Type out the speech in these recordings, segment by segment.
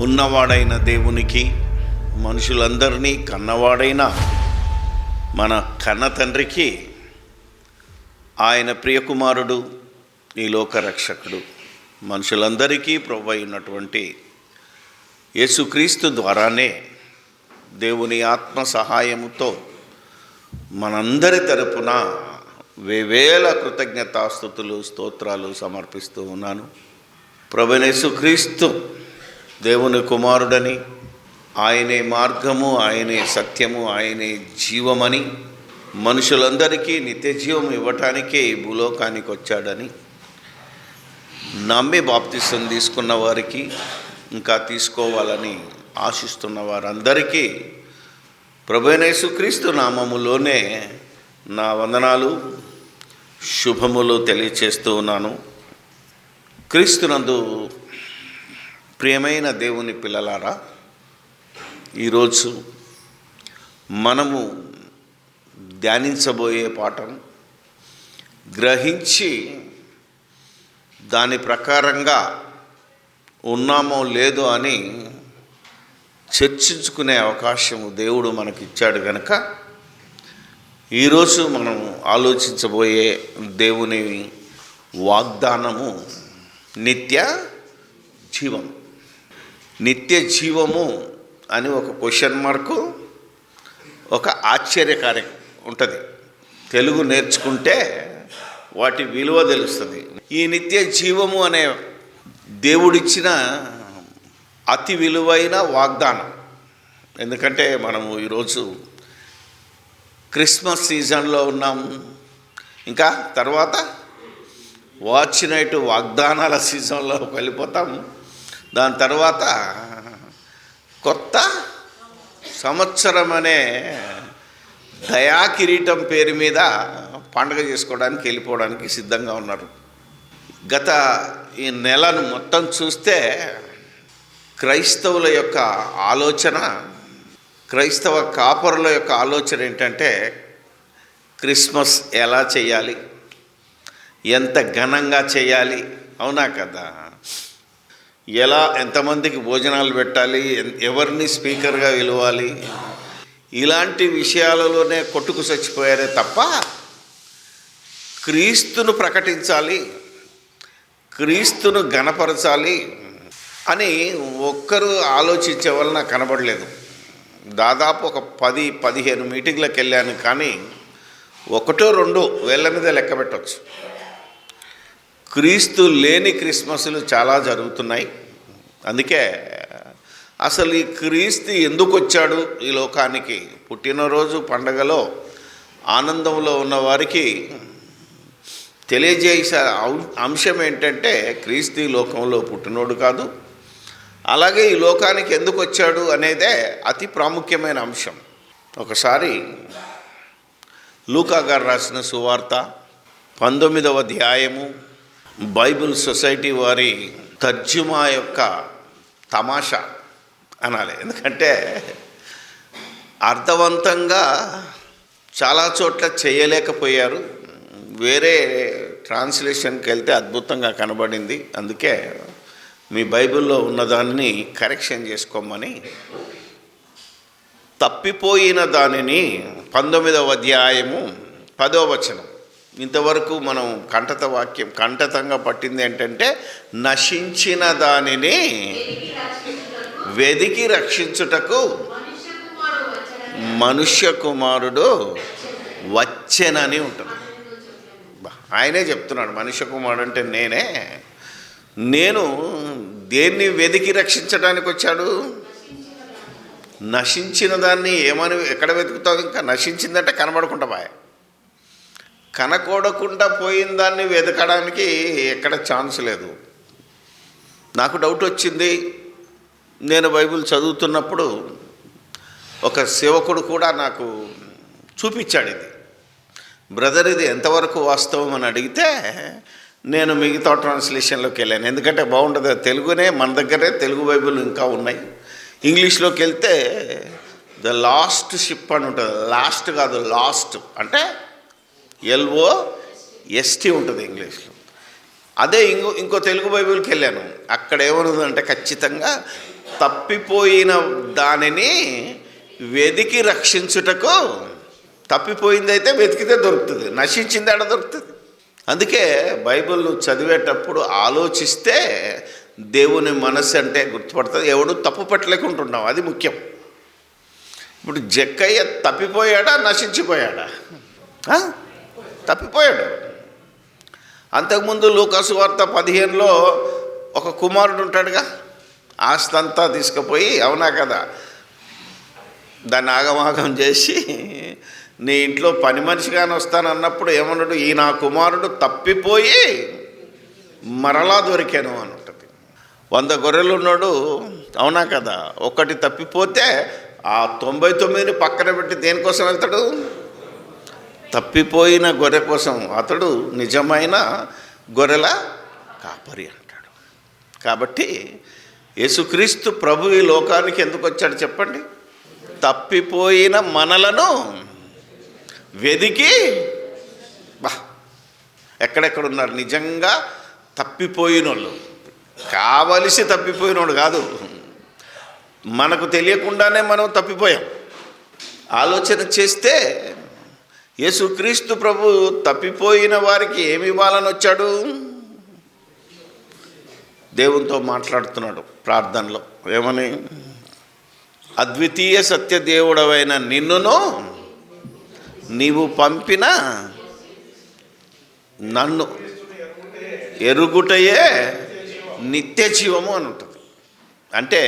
ఉన్నవాడైన దేవునికి, మనుషులందరినీ కన్నవాడైన మన కన్న తండ్రికి, ఆయన ప్రియకుమారుడు, ఈ లోక రక్షకుడు, మనుషులందరికీ ప్రభువై ఉన్నటువంటి యేసుక్రీస్తు ద్వారానే దేవుని ఆత్మ సహాయముతో మనందరి తరపున వేవేల కృతజ్ఞతాస్తుతులు, స్తోత్రాలు సమర్పిస్తూ ఉన్నాను. ప్రభువైన యేసుక్రీస్తు దేవుని కుమారుడని, ఆయనే మార్గము, ఆయనే సత్యము, ఆయనే జీవమని, మనుషులందరికీ నిత్య జీవం ఇవ్వటానికే ఈ భూలోకానికి వచ్చాడని నమ్మి బాప్తిసం తీసుకున్న వారికి, ఇంకా తీసుకోవాలని ఆశిస్తున్న వారందరికీ ప్రభువైన యేసుక్రీస్తు నామములోనే నా వందనాలు, శుభములు తెలియచేస్తూ ఉన్నాను. క్రీస్తునందు ప్రియమైన దేవుని పిల్లలారా, ఈరోజు మనము ధ్యానించబోయే పాఠం గ్రహించి దాని ప్రకారంగా ఉన్నామో లేదో అని చర్చించుకునే అవకాశము దేవుడు మనకిచ్చాడు కనుక ఈరోజు మనం ఆలోచించబోయే దేవుని వాగ్దానము నిత్య జీవం. నిత్య జీవము అని ఒక క్వశ్చన్ మార్కు, ఒక ఆశ్చర్యకార్యం ఉంటుంది. తెలుగు నేర్చుకుంటే వాటి విలువ తెలుస్తుంది. ఈ నిత్య జీవము అనే దేవుడిచ్చిన అతి విలువైన వాగ్దానం. ఎందుకంటే మనము ఈరోజు క్రిస్మస్ సీజన్లో ఉన్నాం, ఇంకా తర్వాత వాచ్ నైట్ వాగ్దానాల సీజన్లో వెళ్ళిపోతాము. దాని తర్వాత కొత్త సంవత్సరం అనే దయా కిరీటం పేరు మీద పండుగ చేసుకోవడానికి వెళ్ళిపోవడానికి సిద్ధంగా ఉన్నారు. గత ఈ నెలను మొత్తం చూస్తే క్రైస్తవుల యొక్క ఆలోచన, క్రైస్తవ కాపరుల యొక్క ఆలోచన ఏంటంటే క్రిస్మస్ ఎలా చేయాలి, ఎంత ఘనంగా చేయాలి, అవునా కదా, ఎలా ఎంతమందికి భోజనాలు పెట్టాలి, ఎవరిని స్పీకర్గా పిలవాలి, ఇలాంటి విషయాలలోనే కొట్టుకు చచ్చిపోయారే తప్ప క్రీస్తును ప్రకటించాలి, క్రీస్తును ఘనపరచాలి అని ఒక్కరు ఆలోచించే వలన కనబడలేదు. దాదాపు ఒక 10-15 మీటింగ్లకు వెళ్ళాను, కానీ 1-2 వేళ్ళ మీద లెక్క పెట్టవచ్చు. క్రీస్తు లేని క్రిస్మస్లు చాలా జరుగుతున్నాయి. అందుకే అసలు ఈ క్రీస్తు ఎందుకు వచ్చాడు ఈ లోకానికి, పుట్టినరోజు పండగలో ఆనందంలో ఉన్న వారికి తెలియజేసే అంశం ఏంటంటే క్రీస్తు ఈ లోకంలో పుట్టినోడు కాదు, అలాగే ఈ లోకానికి ఎందుకు వచ్చాడు అనేదే అతి ప్రాముఖ్యమైన అంశం. ఒకసారి లూకా గారు రాసిన సువార్త 19వ అధ్యాయము, బైబిల్ సొసైటీ వారి తర్జుమా యొక్క తమాషా అనాలి. ఎందుకంటే అర్థవంతంగా చాలా చోట్ల చేయలేకపోయారు. వేరే ట్రాన్స్లేషన్కి వెళ్తే అద్భుతంగా కనబడింది. అందుకే మీ బైబిల్లో ఉన్నదాన్ని కరెక్షన్ చేసుకోమని, తప్పిపోయిన దానిని 19వ అధ్యాయము 10వ వచనం, ఇంతవరకు మనం కంఠతంగా పట్టింది ఏంటంటే నశించిన దానిని వెదికి రక్షించుటకు మనుష్య కుమారుడు వచ్చెనని ఉంటుంది. ఆయనే చెప్తున్నాడు, మనుష్య కుమారుడు అంటే నేను దేన్ని వెదికి రక్షించడానికి వచ్చాడు. నశించిన దాన్ని ఏమని ఎక్కడ వెతుకుతావు? ఇంకా నశించిందంటే కనబడకుండా బాయ్, కనకూడకుండా పోయిన దాన్ని వెతకడానికి ఎక్కడ ఛాన్స్ లేదు. నాకు డౌట్ వచ్చింది. నేను బైబిల్ చదువుతున్నప్పుడు ఒక సేవకుడు కూడా నాకు చూపించాడు, ఇది బ్రదర్ ఇది ఎంతవరకు వాస్తవం అని అడిగితే నేను మిగతా ట్రాన్స్లేషన్లోకి వెళ్ళాను. ఎందుకంటే బాగుంటుంది, తెలుగునే మన దగ్గరే తెలుగు బైబిల్ ఇంకా ఉన్నాయి. ఇంగ్లీష్లోకి వెళ్తే ద లాస్ట్ షిప్ అని ఉంటుంది. లాస్ట్ కాదు, లాస్ట్ అంటే LOST ఉంటుంది ఇంగ్లీష్లో. అదే ఇంకో తెలుగు బైబిల్కి వెళ్ళాను, అక్కడ ఏమన్నదంటే ఖచ్చితంగా తప్పిపోయిన దానిని వెదికి రక్షించుటకు. తప్పిపోయిందైతే వెతికితే దొరుకుతుంది, నశించింది ఆడ దొరుకుతుంది. అందుకే బైబిల్ చదివేటప్పుడు ఆలోచిస్తే దేవుని మనస్సు అంటే గుర్తుపడుతుంది. ఎవడు తప్పు పట్టలేకుంటున్నాం, అది ముఖ్యం. ఇప్పుడు జక్కయ్య తప్పిపోయాడా, నశించిపోయాడా? తప్పిపోయాడు. అంతకుముందు లూకాసు వార్త 15లో ఒక కుమారుడు ఉంటాడుగా, ఆస్తంతా తీసుకుపోయి, అవునా కదా, దాన్ని ఆగమాగం చేసి నీ ఇంట్లో పని మనిషిగానే వస్తానన్నప్పుడు ఏమన్నాడు, ఈ నా కుమారుడు తప్పిపోయి మరలా దొరికాను అని ఉంటుంది. 100 గొర్రెలు ఉన్నాడు, అవునా కదా, ఒకటి తప్పిపోతే ఆ 99ని పక్కన పెట్టి దేనికోసం వెళ్తాడు? తప్పిపోయిన గొర్రె కోసం. అతడు నిజమైన గొర్రెల కాపరి అంటాడు. కాబట్టి యేసుక్రీస్తు ప్రభు ఈ లోకానికి ఎందుకు వచ్చాడు చెప్పండి? తప్పిపోయిన మనలను వెదికి, ఎక్కడెక్కడున్నారు నిజంగా తప్పిపోయిన వాళ్ళు, కావలసి తప్పిపోయినోడు కాదు, మనకు తెలియకుండానే మనం తప్పిపోయాం. ఆలోచన చేస్తే యేసుక్రీస్తు ప్రభు తప్పిపోయిన వారికి ఏమి ఇవ్వాలని వచ్చాడు? దేవునితో మాట్లాడుతున్నాడు ప్రార్థనలో. ఏమని? అద్వితీయ సత్యదేవుడవైన నిన్నును నీవు పంపిన నన్ను ఎరుగుటయే నిత్య జీవము అని ఉంటుంది. అంటే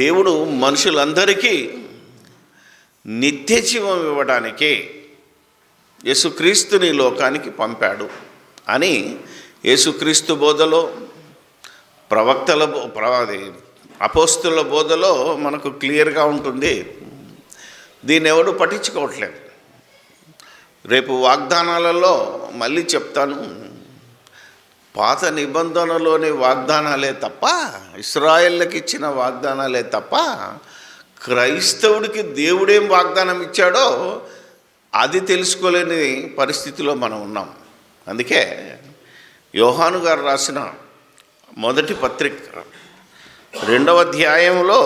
దేవుడు మనుషులందరికీ నిత్య జీవం ఇవ్వడానికి యేసుక్రీస్తుని లోకానికి పంపాడు అని యేసుక్రీస్తు బోధలో, ప్రవక్తల అపోస్తుల బోధలో మనకు క్లియర్గా ఉంటుంది. దీన్ని ఎవడు పట్టించుకోవట్లేదు. రేపు వాగ్దానాలలో మళ్ళీ చెప్తాను, పాత నిబంధనలోని వాగ్దానాలే తప్ప, ఇశ్రాయేళ్ళకి ఇచ్చిన వాగ్దానాలే తప్ప, క్రైస్తవుడికి దేవుడేం వాగ్దానం ఇచ్చాడో అది తెలుసుకోలేని పరిస్థితిలో మనం ఉన్నాం. అందుకే యోహాను గారు రాసిన మొదటి పత్రిక 2వ అధ్యాయంలో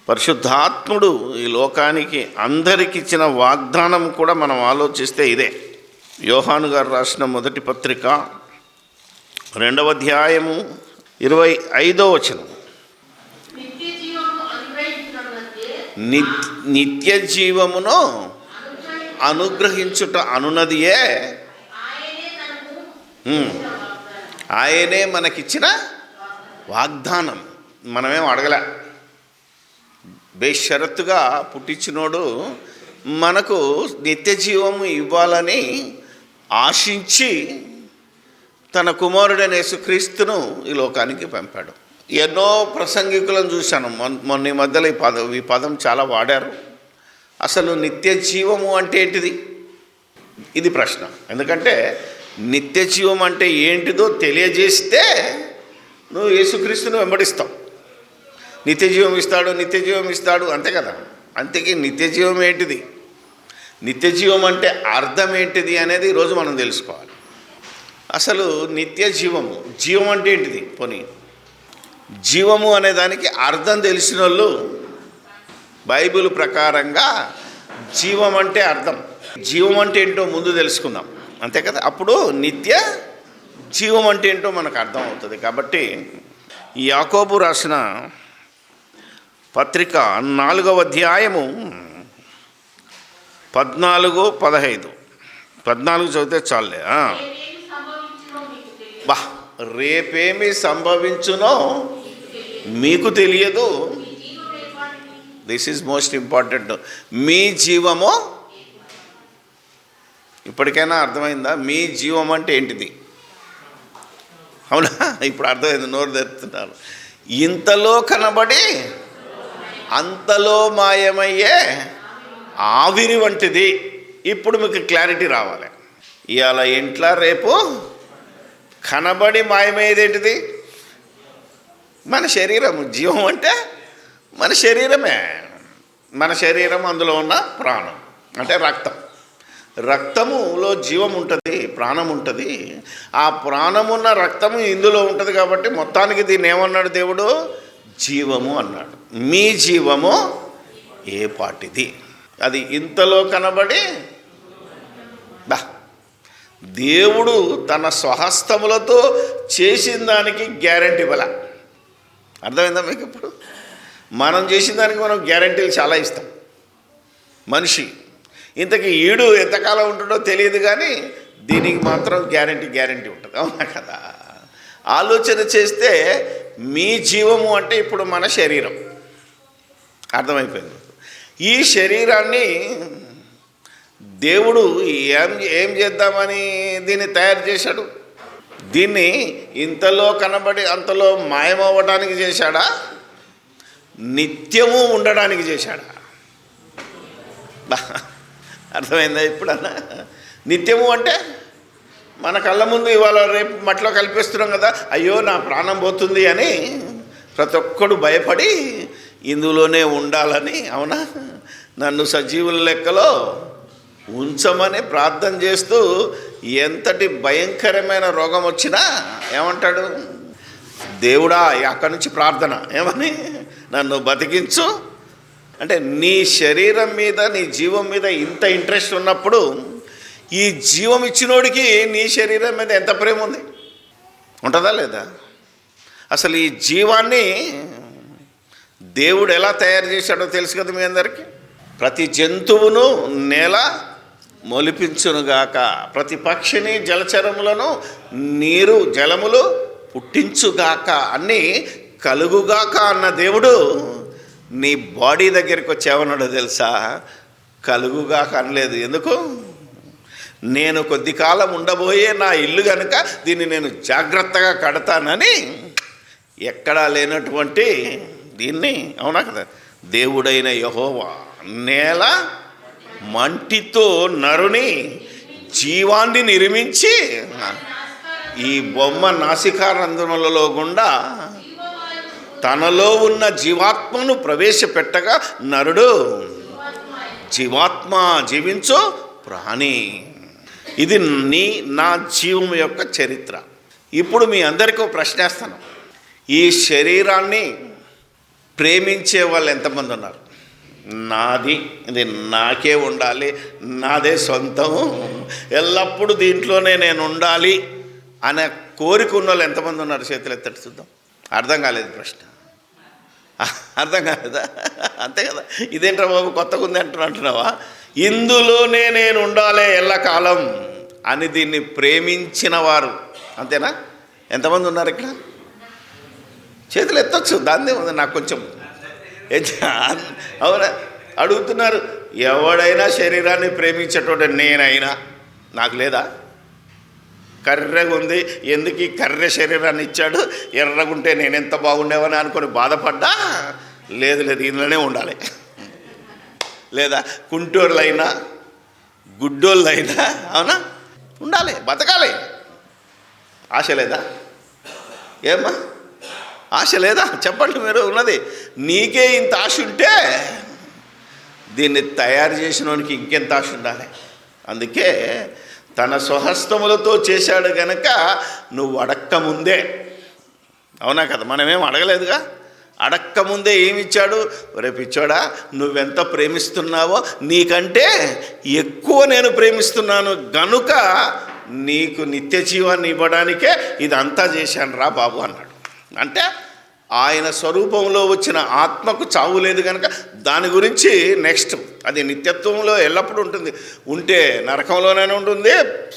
పరిశుద్ధాత్ముడు ఈ లోకానికి అందరికి ఇచ్చిన వాగ్దానం కూడా మనం ఆలోచిస్తే ఇదే. యోహాను గారు రాసిన మొదటి పత్రిక 2వ అధ్యాయము 25వ వచనం. నిత్య జీవమును అనుగ్రహించుట అనున్నదియే ఆయనే మనకిచ్చిన వాగ్దానం. మనమేం అడగలే, బేషరతుగా పుట్టించినోడు మనకు నిత్య జీవము ఇవ్వాలని ఆశించి తన కుమారుడైన యేసుక్రీస్తును ఈ లోకానికి పంపాడు. ఎన్నో ప్రసంగికులను చూశాను మొన్న ఈ మధ్యలో ఈ పదం చాలా వాడారు. అసలు నిత్య జీవము అంటే ఏంటిది? ఇది ప్రశ్న. ఎందుకంటే నిత్య జీవం అంటే ఏంటిదో తెలియజేస్తే నువ్వు యేసుక్రీస్తుని వెంబడిస్తావు. నిత్య జీవం ఇస్తాడు, నిత్య జీవం ఇస్తాడు అంతే కదా. అంతేకి నిత్య జీవం ఏంటిది, నిత్య జీవం అంటే అర్థం ఏంటిది అనేది ఈరోజు మనం తెలుసుకోవాలి. అసలు నిత్య జీవము, జీవం అంటే ఏంటిది? పోనీ జీవము అనే దానికి అర్థం తెలిసిన వాళ్ళు బైబిల్ ప్రకారంగా జీవం అంటే అర్థం, జీవం అంటే ఏంటో ముందు తెలుసుకుందాం అంతే కదా. అప్పుడు నిత్య జీవం అంటే ఏంటో మనకు అర్థం అవుతుంది. కాబట్టి యాకోబు రాసిన పత్రిక 4వ అధ్యాయము 14-15. 14 చదివితే చాలే. రేపేమి సంభవించునో మీకు తెలియదు. This is most important. మీ జీవము, ఇప్పటికైనా అర్థమైందా? మీ జీవం అంటే ఏంటిది? అవునా, ఇప్పుడు అర్థమైంది, నోరు తెరుతున్నారు. ఇంతలో కనబడి అంతలో మాయమయ్యే ఆవిరి వంటిది. ఇప్పుడు మీకు క్లారిటీ రావాలి. ఇవాళ ఇంట్లో రేపు కనబడి మాయమయ్యేది ఏంటిది? మన శరీరం. జీవం అంటే మన శరీరమే. మన శరీరం, అందులో ఉన్న ప్రాణం అంటే రక్తం. రక్తములో జీవం ఉంటుంది, ప్రాణం ఉంటుంది. ఆ ప్రాణమున్న రక్తము ఇందులో ఉంటుంది. కాబట్టి మొత్తానికి దీన్ని ఏమన్నాడు దేవుడు? జీవము అన్నాడు. మీ జీవము ఏ పాటిది? అది ఇంతలో కనబడి దేవుడు తన స్వహస్తములతో చేసిన దానికి గ్యారెంటీ ఇవ్వాల. అర్థమైందా మీకు? ఇప్పుడు మనం చేసిన దానికి మనం గ్యారెంటీలు చాలా ఇస్తాం. మనిషి ఇంతకీ ఈడు ఎంతకాలం ఉంటుందో తెలియదు, కానీ దీనికి మాత్రం గ్యారెంటీ ఉంటుంది. అవునా కదా? ఆలోచన చేస్తే మీ జీవము అంటే ఇప్పుడు మన శరీరం. అర్థమైపోయింది. ఈ శరీరాన్ని దేవుడు ఏం చేద్దామని దీన్ని తయారు చేశాడు? దీన్ని ఇంతలో కనబడి అంతలో మాయమవ్వడానికి చేశాడా? నిత్యము ఉండడానికి చేశాడా? అర్థమైందా ఇప్పుడన్నా? నిత్యము అంటే మన కళ్ళ ముందు ఇవాళ రేపు మట్లో కల్పిస్తున్నాం కదా, అయ్యో నా ప్రాణం పోతుంది అని ప్రతి ఒక్కడు భయపడి ఇందులోనే ఉండాలని, అవునా, నన్ను సజీవుల లెక్కలో ఉంచమని ప్రార్థన చేస్తూ ఎంతటి భయంకరమైన రోగం వచ్చినా ఏమంటాడు? దేవుడా, అక్కడి నుంచి ప్రార్థన ఏమని, నన్ను బతికించు అంటే. నీ శరీరం మీద, నీ జీవం మీద ఇంత ఇంట్రెస్ట్ ఉన్నప్పుడు ఈ జీవం ఇచ్చినోడికి నీ శరీరం మీద ఎంత ప్రేమ ఉంది? ఉంటుందా లేదా? అసలు ఈ జీవాన్ని దేవుడు ఎలా తయారు చేశాడో తెలుసు కదా మీ అందరికీ. ప్రతి జంతువును నేల మొలిపించునుగాక, ప్రతి పక్షిని జలచరములను నీరు జలములు పుట్టించుగాక, అన్నీ కలుగుగాక అన్న దేవుడు నీ బాడీ దగ్గరికి వచ్చి ఏమన్నాడో తెలుసా? కలుగుగాక అనలేదు. ఎందుకు? నేను కొద్ది కాలం ఉండబోయే నా ఇల్లు కనుక దీన్ని నేను జాగ్రత్తగా కడతానని ఎక్కడా లేనటువంటి దీన్ని, అవునా కదా, దేవుడైన యెహోవా నేల మంటితో నరుని జీవాన్ని నిర్మించి ఈ బొమ్మ నాసికారంధ్రములలో గుండా తనలో ఉన్న జీవాత్మను ప్రవేశపెట్టగా నరుడు జీవాత్మ, జీవించు ప్రాణి. ఇది నా జీవం యొక్క చరిత్ర. ఇప్పుడు మీ అందరికీ ఒక ప్రశ్న వేస్తాను. ఈ శరీరాన్ని ప్రేమించే వాళ్ళు ఎంతమంది ఉన్నారు? నాది, ఇది నాకే ఉండాలి, నాదే సొంతం, ఎల్లప్పుడూ దీంట్లోనే నేను ఉండాలి అనే కోరిక ఉన్న వాళ్ళు ఎంతమంది ఉన్నారు? చేతులు ఎత్తట్టు చూద్దాం. అర్థం కాలేదు ప్రశ్న. అర్థం కాలేదా? అంతే కదా. ఇదేంట్రా బాబు కొత్తగా ఉంది అంటున్నావా? ఇందులోనే నేను ఉండాలి ఎల్లకాలం అని దీన్ని ప్రేమించిన వారు అంతేనా? ఎంతమంది ఉన్నారు ఇక్కడ? చేతులు ఎత్తొచ్చు, దాన్నే ఉంది. నాకు కొంచెం అవునా అడుగుతున్నారు. ఎవడైనా శరీరాన్ని ప్రేమించేటోడు నేనైనా, నాకు లేదా? కర్రెగా ఉంది, ఎందుకు ఈ కర్రె శరీరాన్ని ఇచ్చాడు, ఎర్రగుంటే నేను ఎంత బాగుండేవని అనుకొని బాధపడ్డా? లేదు, ఇందులోనే ఉండాలి. లేదా కుంటూరులైనా గుడ్డోళ్ళైనా, అవునా, ఉండాలి, బతకాలి. ఆశ లేదా? ఏమ్మా ఆశ లేదా? చెప్పండి మీరు. ఉన్నది నీకే ఇంత ఆశ ఉంటే దీన్ని తయారు చేసిన వానికి ఇంకెంత ఆశ ఉండాలి. అందుకే తన స్వహస్తములతో చేశాడు గనక నువ్వు అడక్కముందే, అవునా కదా, మనమేం అడగలేదుగా, అడక్కముందే ఏమిచ్చాడు? రేపు ఇచ్చాడా, నువ్వెంత ప్రేమిస్తున్నావో నీకంటే ఎక్కువ నేను ప్రేమిస్తున్నాను గనుక నీకు నిత్య జీవాన్ని ఇవ్వడానికే ఇదంతా చేశాను రా బాబు అన్నాడు. అంటే ఆయన స్వరూపంలో వచ్చిన ఆత్మకు చావు లేదు కనుక దాని గురించి నెక్స్ట్ అది నిత్యత్వంలో ఎల్లప్పుడూ ఉంటుంది. ఉంటే నరకంలోనే ఉంటుంది,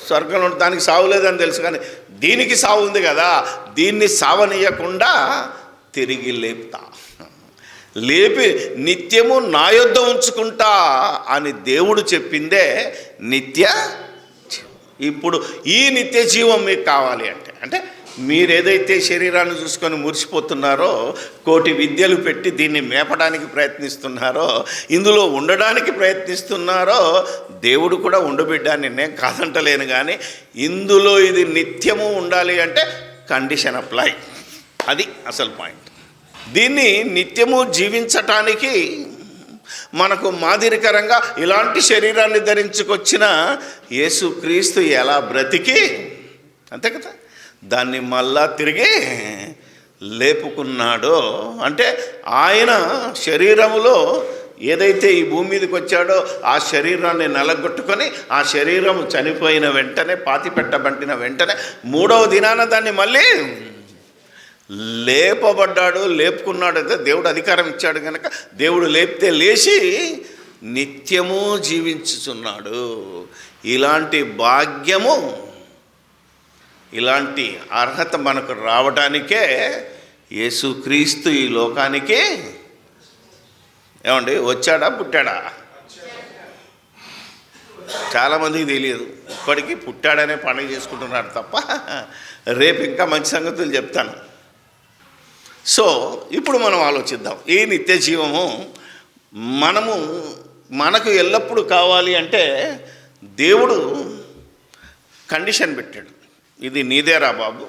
స్వర్గంలో ఉంటుంది, దానికి సావు లేదని తెలుసు. కానీ దీనికి సావు ఉంది కదా, దీన్ని సావనీయకుండా తిరిగి లేపి నిత్యము నా యొద్ద ఉంచుకుంటా అని దేవుడు చెప్పిందే నిత్య. ఇప్పుడు ఈ నిత్య జీవం మీకు కావాలి అంటే మీరేదైతే శరీరాన్ని చూసుకొని మురిసిపోతున్నారో, కోటి విద్యలు పెట్టి దీన్ని మేపడానికి ప్రయత్నిస్తున్నారో, ఇందులో ఉండడానికి ప్రయత్నిస్తున్నారో, దేవుడు కూడా ఉండబిడ్డాన్ని నేను కాదంటలేను. కానీ ఇందులో ఇది నిత్యము ఉండాలి అంటే కండిషన్ అప్లై. అది అసలు పాయింట్. దీన్ని నిత్యము జీవించటానికి మనకు మాదిరికరంగా ఇలాంటి శరీరాన్ని ధరించుకొచ్చిన యేసుక్రీస్తు ఎలా బ్రతికి, అంతే కదా, దాన్ని మళ్ళా తిరిగి లేపుకున్నాడో, అంటే ఆయన శరీరములో ఏదైతే ఈ భూమి మీదకి వచ్చాడో ఆ శరీరాన్ని నలగొట్టుకొని ఆ శరీరం చనిపోయిన వెంటనే, పాతి పెట్టబడిన వెంటనే 3వ దినాన దాన్ని మళ్ళీ లేపబడ్డాడు, లేపుకున్నాడు. అయితే దేవుడు అధికారం ఇచ్చాడు కనుక దేవుడు లేపితే లేచి నిత్యము జీవించుచున్నాడు. ఇలాంటి భాగ్యము, ఇలాంటి అర్హత మనకు రావడానికే యేసుక్రీస్తు ఈ లోకానికి ఏమండి వచ్చాడా, పుట్టాడా? చాలామందికి తెలియదు. ఇప్పటికీ పుట్టాడనే పండుగ చేసుకుంటున్నారు తప్ప రేపు ఇంకా మంచి సంగతులు చెప్తాను. సో ఇప్పుడు మనం ఆలోచిద్దాం. ఈ నిత్య జీవము మనకు ఎల్లప్పుడూ కావాలి అంటే దేవుడు కండిషన్ పెట్టాడు. ఇది నీదేరా బాబు,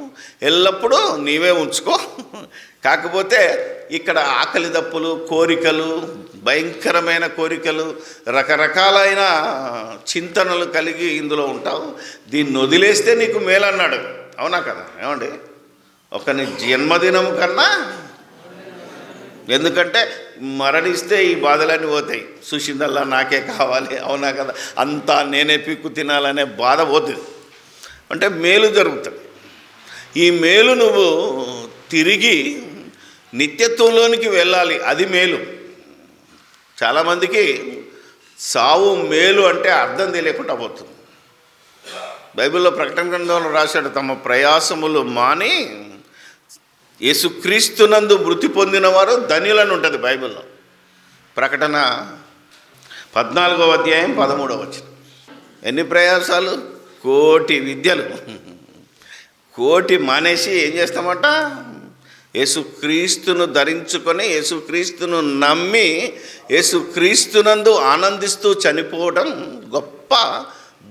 ఎల్లప్పుడూ నీవే ఉంచుకో. కాకపోతే ఇక్కడ ఆకలి దప్పులు, కోరికలు, భయంకరమైన కోరికలు, రకరకాలైన చింతనలు కలిగి ఇందులో ఉంటావు. దీన్ని వదిలేస్తే నీకు మేలన్నాడు. అవునా కదా? ఏమండి, ఒకని జన్మదినం కన్నా, ఎందుకంటే మరణిస్తే ఈ బాధలన్నీ పోతాయి. చూసిందల్లా నాకే కావాలి, అవునా కదా, అంతా నేనే పీక్కు తినాలనే బాధ పోతుంది. అంటే మేలు జరుగుతుంది. ఈ మేలు నువ్వు తిరిగి నిత్యత్వంలోనికి వెళ్ళాలి, అది మేలు. చాలామందికి సావు మేలు అంటే అర్థం తెలియకుండా పోతుంది. బైబిల్లో ప్రకటన గ్రంథంలో రాశాడు, తమ ప్రయాసములు మాని యేసుక్రీస్తునందు మృతి పొందిన వారు ధన్యులని ఉంటుంది బైబిల్లో. ప్రకటన 14వ అధ్యాయం 13వ వచనం. ఎన్ని ప్రయాసాలు? కోటి విద్యలు. కోటి మానేసి ఏం చేస్తామట? యేసుక్రీస్తును ధరించుకొని, యేసుక్రీస్తును నమ్మి, యేసుక్రీస్తునందు ఆనందిస్తూ చనిపోవడం గొప్ప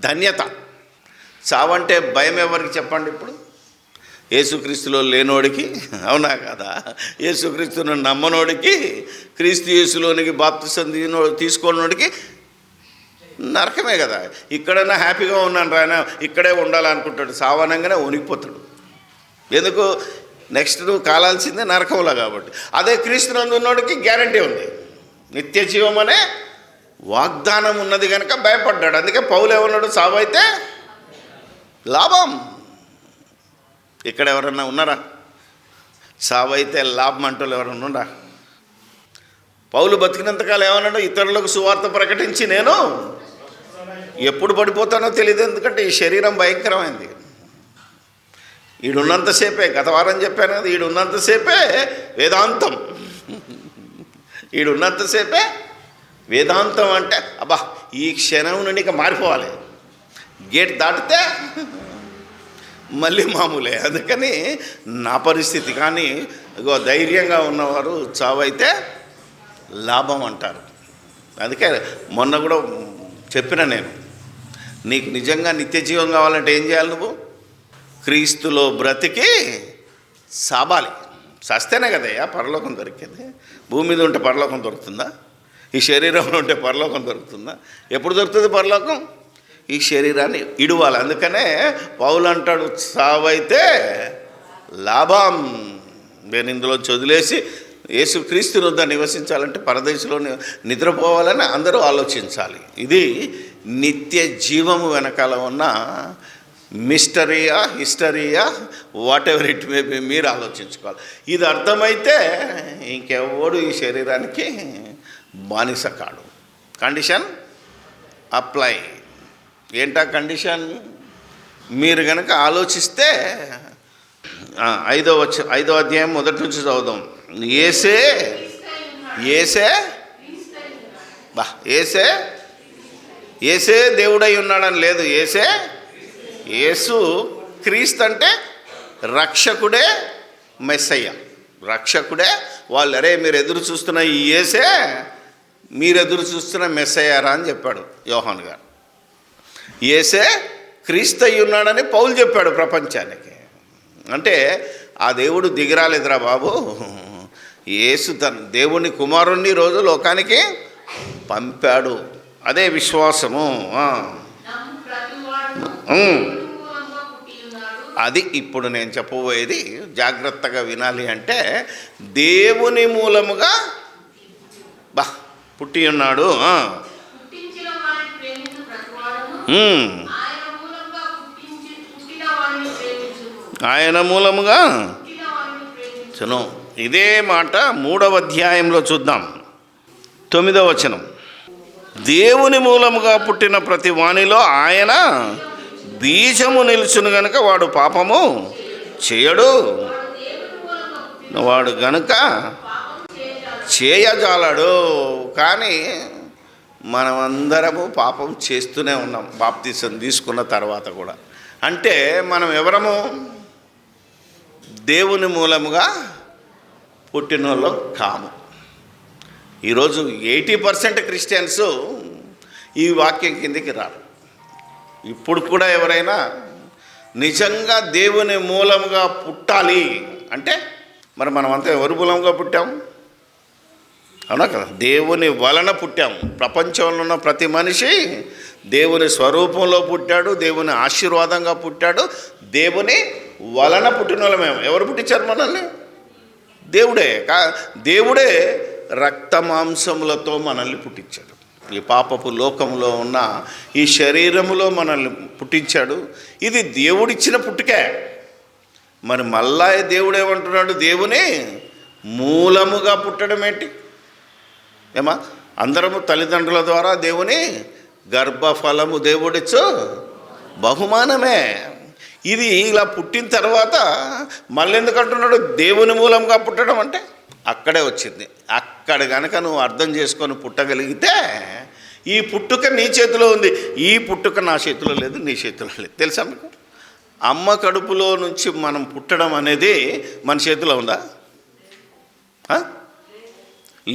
ధన్యత. చావంటే భయం ఎవరికి చెప్పండి? ఇప్పుడు యేసుక్రీస్తులో లేనోడికి, అవునా కదా? యేసుక్రీస్తును నమ్మనోడికి, క్రీస్తు యేసులోనికి బాప్తిసం తీసుకోనోడికి నరకమే కదా. ఇక్కడైనా హ్యాపీగా ఉన్నాను రాయన, ఇక్కడే ఉండాలనుకుంటాడు. సావనంగానే వణికిపోతాడు. ఎందుకు? నెక్స్ట్ నువ్వు కాలాల్సిందే నరకంలో కాబట్టి. అదే క్రీస్తునందు ఉన్నోడికి గ్యారంటీ ఉంది, నిత్య జీవం అనే వాగ్దానం ఉన్నది కనుక భయపడ్డాడు. అందుకే పౌలు ఏమన్నాడు? సావైతే లాభం. ఇక్కడ ఎవరన్నా ఉన్నారా? సావైతే లాభం అంటూ ఎవరన్నా ఉన్నారా? పౌలు బతికినంతకాలం ఏమన్నాడు? ఇతరులకు సువార్త ప్రకటించి నేను ఎప్పుడు పడిపోతానో తెలియదు, ఎందుకంటే ఈ శరీరం భయంకరమైంది. ఈడున్నంతసేపే, గత వారం చెప్పాను కదా, ఈడున్నంతసేపే వేదాంతం. ఈడున్నంతసేపే వేదాంతం అంటే అబ్బా ఈ క్షణం నుండి ఇక మారిపోవాలి. గేట్ దాటితే మళ్ళీ మామూలే. అందుకని నా పరిస్థితి. కానీ ఇగో ధైర్యంగా ఉన్నవారు చావైతే లాభం అంటారు. అందుకే మొన్న కూడా చెప్పిన నేను, నీకు నిజంగా నిత్య జీవం కావాలంటే ఏం చేయాలి? నువ్వు క్రీస్తులో బ్రతికి సాబాలి. సస్తేనే కదయ్యా పరలోకం దొరికేది. భూమి మీద ఉంటే పరలోకం దొరుకుతుందా? ఈ శరీరంలో ఉంటే పరలోకం దొరుకుతుందా? ఎప్పుడు దొరుకుతుంది పరలోకం? ఈ శరీరాన్ని ఇడువాలి. అందుకనే పౌలు అంటాడు, సావైతే లాభం. నేను ఇందులో వదిలేసి యేసుక్రీస్తుని వద్ద నివసించాలంటే పరదేశంలో నిద్రపోవాలని అందరూ ఆలోచించాలి. ఇది నిత్య జీవము వెనకాల ఉన్న మిస్టరీయా, హిస్టరీయా, whatever it may be, మీరు ఆలోచించుకోవాలి. ఇది అర్థమైతే ఇంకెవడు ఈ శరీరానికి బానిస కాడు. Condition apply. ఏంటా కండిషన్? మీరు కనుక ఆలోచిస్తే 5వ అధ్యాయం మొదటి నుంచి చదువుదాం. ఏసే ఏసే దేవుడై ఉన్నాడని లేదు. యేసు క్రీస్తు అంటే రక్షకుడే, మెస్సయ్య, రక్షకుడే. వాళ్ళు అరే మీరు ఎదురు చూస్తున్న ఈ యేసే మీరు ఎదురు చూస్తున్న మెస్సయ్యారా అని చెప్పాడు యోహాను గారు. యేసే క్రీస్తు అయి ఉన్నాడని పౌలు చెప్పాడు ప్రపంచానికి. అంటే ఆ దేవుడు దిగిరాలేదురా బాబు, యేసు తన దేవుని కుమారుణ్ణి రోజు లోకానికి పంపాడు. అదే విశ్వాసము. అది ఇప్పుడు నేను చెప్పబోయేది. జాగ్రత్తగా వినాలి. అంటే దేవుని మూలముగా పుట్టి ఉన్నాడు. ఆయన మూలముగా చను. ఇదే మాట 3వ అధ్యాయంలో చూద్దాం, 9వ వచనం. దేవుని మూలముగా పుట్టిన ప్రతి వానిలో ఆయన బీజము నిలుచును గనుక వాడు పాపము చేయడు. వాడు గనుక చేయజాలడు. కానీ మనమందరము పాపం చేస్తూనే ఉన్నాం బాప్తిసం తీసుకున్న తర్వాత కూడా. అంటే మనం ఎవరము? దేవుని మూలముగా పుట్టిన వాళ్ళం కాము. ఈరోజు 80% క్రిస్టియన్స్ ఈ వాక్యం కిందకి రారు. ఇప్పుడు కూడా ఎవరైనా నిజంగా దేవుని మూలముగా పుట్టాలి అంటే మరి మనమంతా ఎవరి మూలంగా పుట్టాము? అవునా కదా? దేవుని వలన పుట్టాము. ప్రపంచంలో ఉన్న ప్రతి మనిషి దేవుని స్వరూపంలో పుట్టాడు, దేవుని ఆశీర్వాదంగా పుట్టాడు, దేవుని వలన పుట్టిన వాళ్ళమే. ఎవరు పుట్టించారు మనల్ని? దేవుడే. దేవుడే రక్త మాంసములతో మనల్ని పుట్టించాడు. ఈ పాపపు లోకంలో ఉన్న ఈ శరీరములో మనల్ని పుట్టించాడు. ఇది దేవుడిచ్చిన పుట్టుకే. మరి మళ్ళా దేవుడేమంటున్నాడు? దేవుని మూలముగా పుట్టడం ఏంటి? ఏమా అందరము తల్లిదండ్రుల ద్వారా దేవుని గర్భఫలము దేవుడిచ్చు బహుమానమే. ఇది ఇలా పుట్టిన తర్వాత మళ్ళీ ఎందుకు అంటున్నాడు దేవుని మూలంగా పుట్టడం? అంటే అక్కడే వచ్చింది. అక్కడ కనుక నువ్వు అర్థం చేసుకొని పుట్టగలిగితే ఈ పుట్టుక నీ చేతిలో ఉంది. ఈ పుట్టుక నా చేతిలో లేదు, నీ చేతిలో లేదు. తెలుసా మీకు? అమ్మ కడుపులో నుంచి మనం పుట్టడం అనేది మన చేతిలో ఉందా?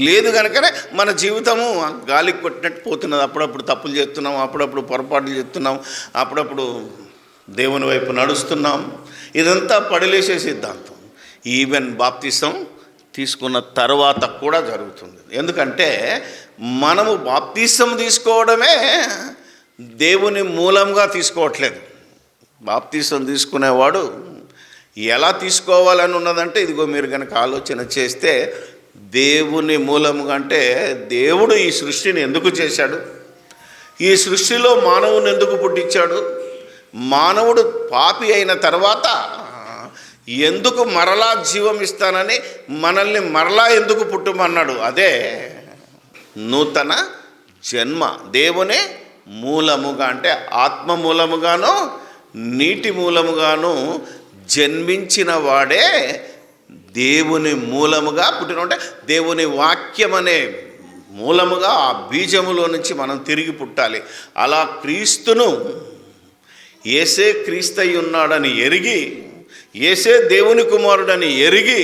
లేదు. కనుకనే మన జీవితము గాలికి కొట్టినట్టు పోతున్నది. అప్పుడప్పుడు తప్పులు చేస్తున్నాం, అప్పుడప్పుడు పొరపాట్లు చేస్తున్నాం, అప్పుడప్పుడు దేవుని వైపు నడుస్తున్నాం. ఇదంతా పడిలేసే సిద్ధాంతం. ఈవెన్ బాప్తిసం తీసుకున్న తర్వాత కూడా జరుగుతుంది. ఎందుకంటే మనము బాప్తిసం తీసుకోవడమే దేవుని మూలంగా తీసుకోవట్లేదు. బాప్తిసం తీసుకునేవాడు ఎలా తీసుకోవాలని ఉన్నదంటే ఇదిగో మీరు కనుక ఆలోచన చేస్తే దేవుని మూలముగా అంటే దేవుడు ఈ సృష్టిని ఎందుకు చేశాడు? ఈ సృష్టిలో మానవుని ఎందుకు పుట్టించాడు? మానవుడు పాపి అయిన తర్వాత ఎందుకు మరలా జీవం ఇస్తానని మనల్ని మరలా ఎందుకు పుట్టమన్నాడు? అదే నూతన జన్మ. దేవుని మూలముగా అంటే ఆత్మ మూలముగాను నీటి మూలముగాను జన్మించిన వాడే దేవుని మూలముగా పుట్టిన. అంటే దేవుని వాక్యం అనే మూలముగా ఆ బీజములో నుంచి మనం తిరిగి పుట్టాలి. అలా క్రీస్తును యేసే క్రీస్తై ఉన్నాడని ఎరిగి, యేసే దేవుని కుమారుడని ఎరిగి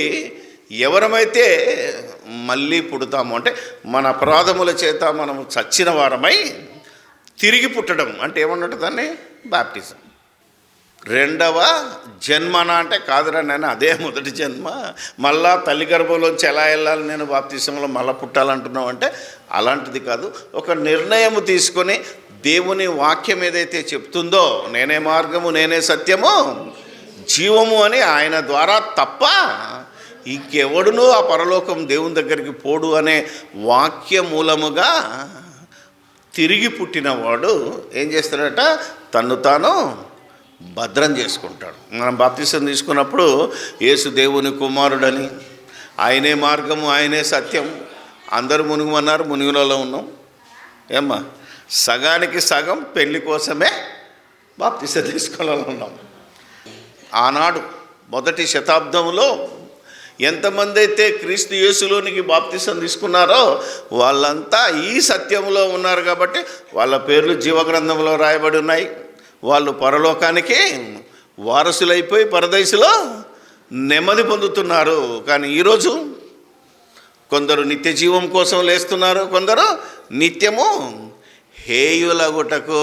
ఎవరమైతే మళ్ళీ పుడతాము అంటే మన అపరాధముల చేత మనము చచ్చిన వారమై తిరిగి పుట్టడం అంటే ఏమన్నట్టు దాన్ని? బాప్టిజం. రెండవ జన్మన అంటే కాదురా నేను అదే మొదటి జన్మ, మళ్ళా తల్లి గర్భంలోంచి ఎలా వెళ్ళాలి నేను బాప్తిజంలో మళ్ళీ పుట్టాలంటున్నావు అంటే అలాంటిది కాదు. ఒక నిర్ణయం తీసుకొని దేవుని వాక్యం ఏదైతే చెప్తుందో నేనే మార్గము నేనే సత్యము జీవము అని ఆయన ద్వారా తప్ప ఇంకెవడునూ ఆ పరలోకం దేవుని దగ్గరికి పోడు అనే వాక్య మూలముగా తిరిగి పుట్టినవాడు ఏం చేస్తాడట? తన్ను తాను భద్రం చేసుకుంటాడు. మనం బాప్తిసం తీసుకున్నప్పుడు యేసు దేవుని కుమారుడని, ఆయనే మార్గము ఆయనే సత్యం, అందరూ మునుగుమన్నారు, మునుగులలో ఉన్నాం. ఏమ్మా సగానికి సగం పెళ్లి కోసమే బాప్తిసం తీసుకోవాలని ఉన్నాం. ఆనాడు మొదటి శతాబ్దంలో ఎంతమంది అయితే క్రీస్తు యేసులోనికి బాప్తిసం తీసుకున్నారో వాళ్ళంతా ఈ సత్యంలో ఉన్నారు కాబట్టి వాళ్ళ పేర్లు జీవగ్రంథంలో రాయబడి ఉన్నాయి. వాళ్ళు పరలోకానికి వారసులైపోయి పరదేశంలో నెమ్మది పొందుతున్నారు. కానీ ఈరోజు కొందరు నిత్య జీవం కోసం లేస్తున్నారు, కొందరు నిత్యము హేయులగుటకు.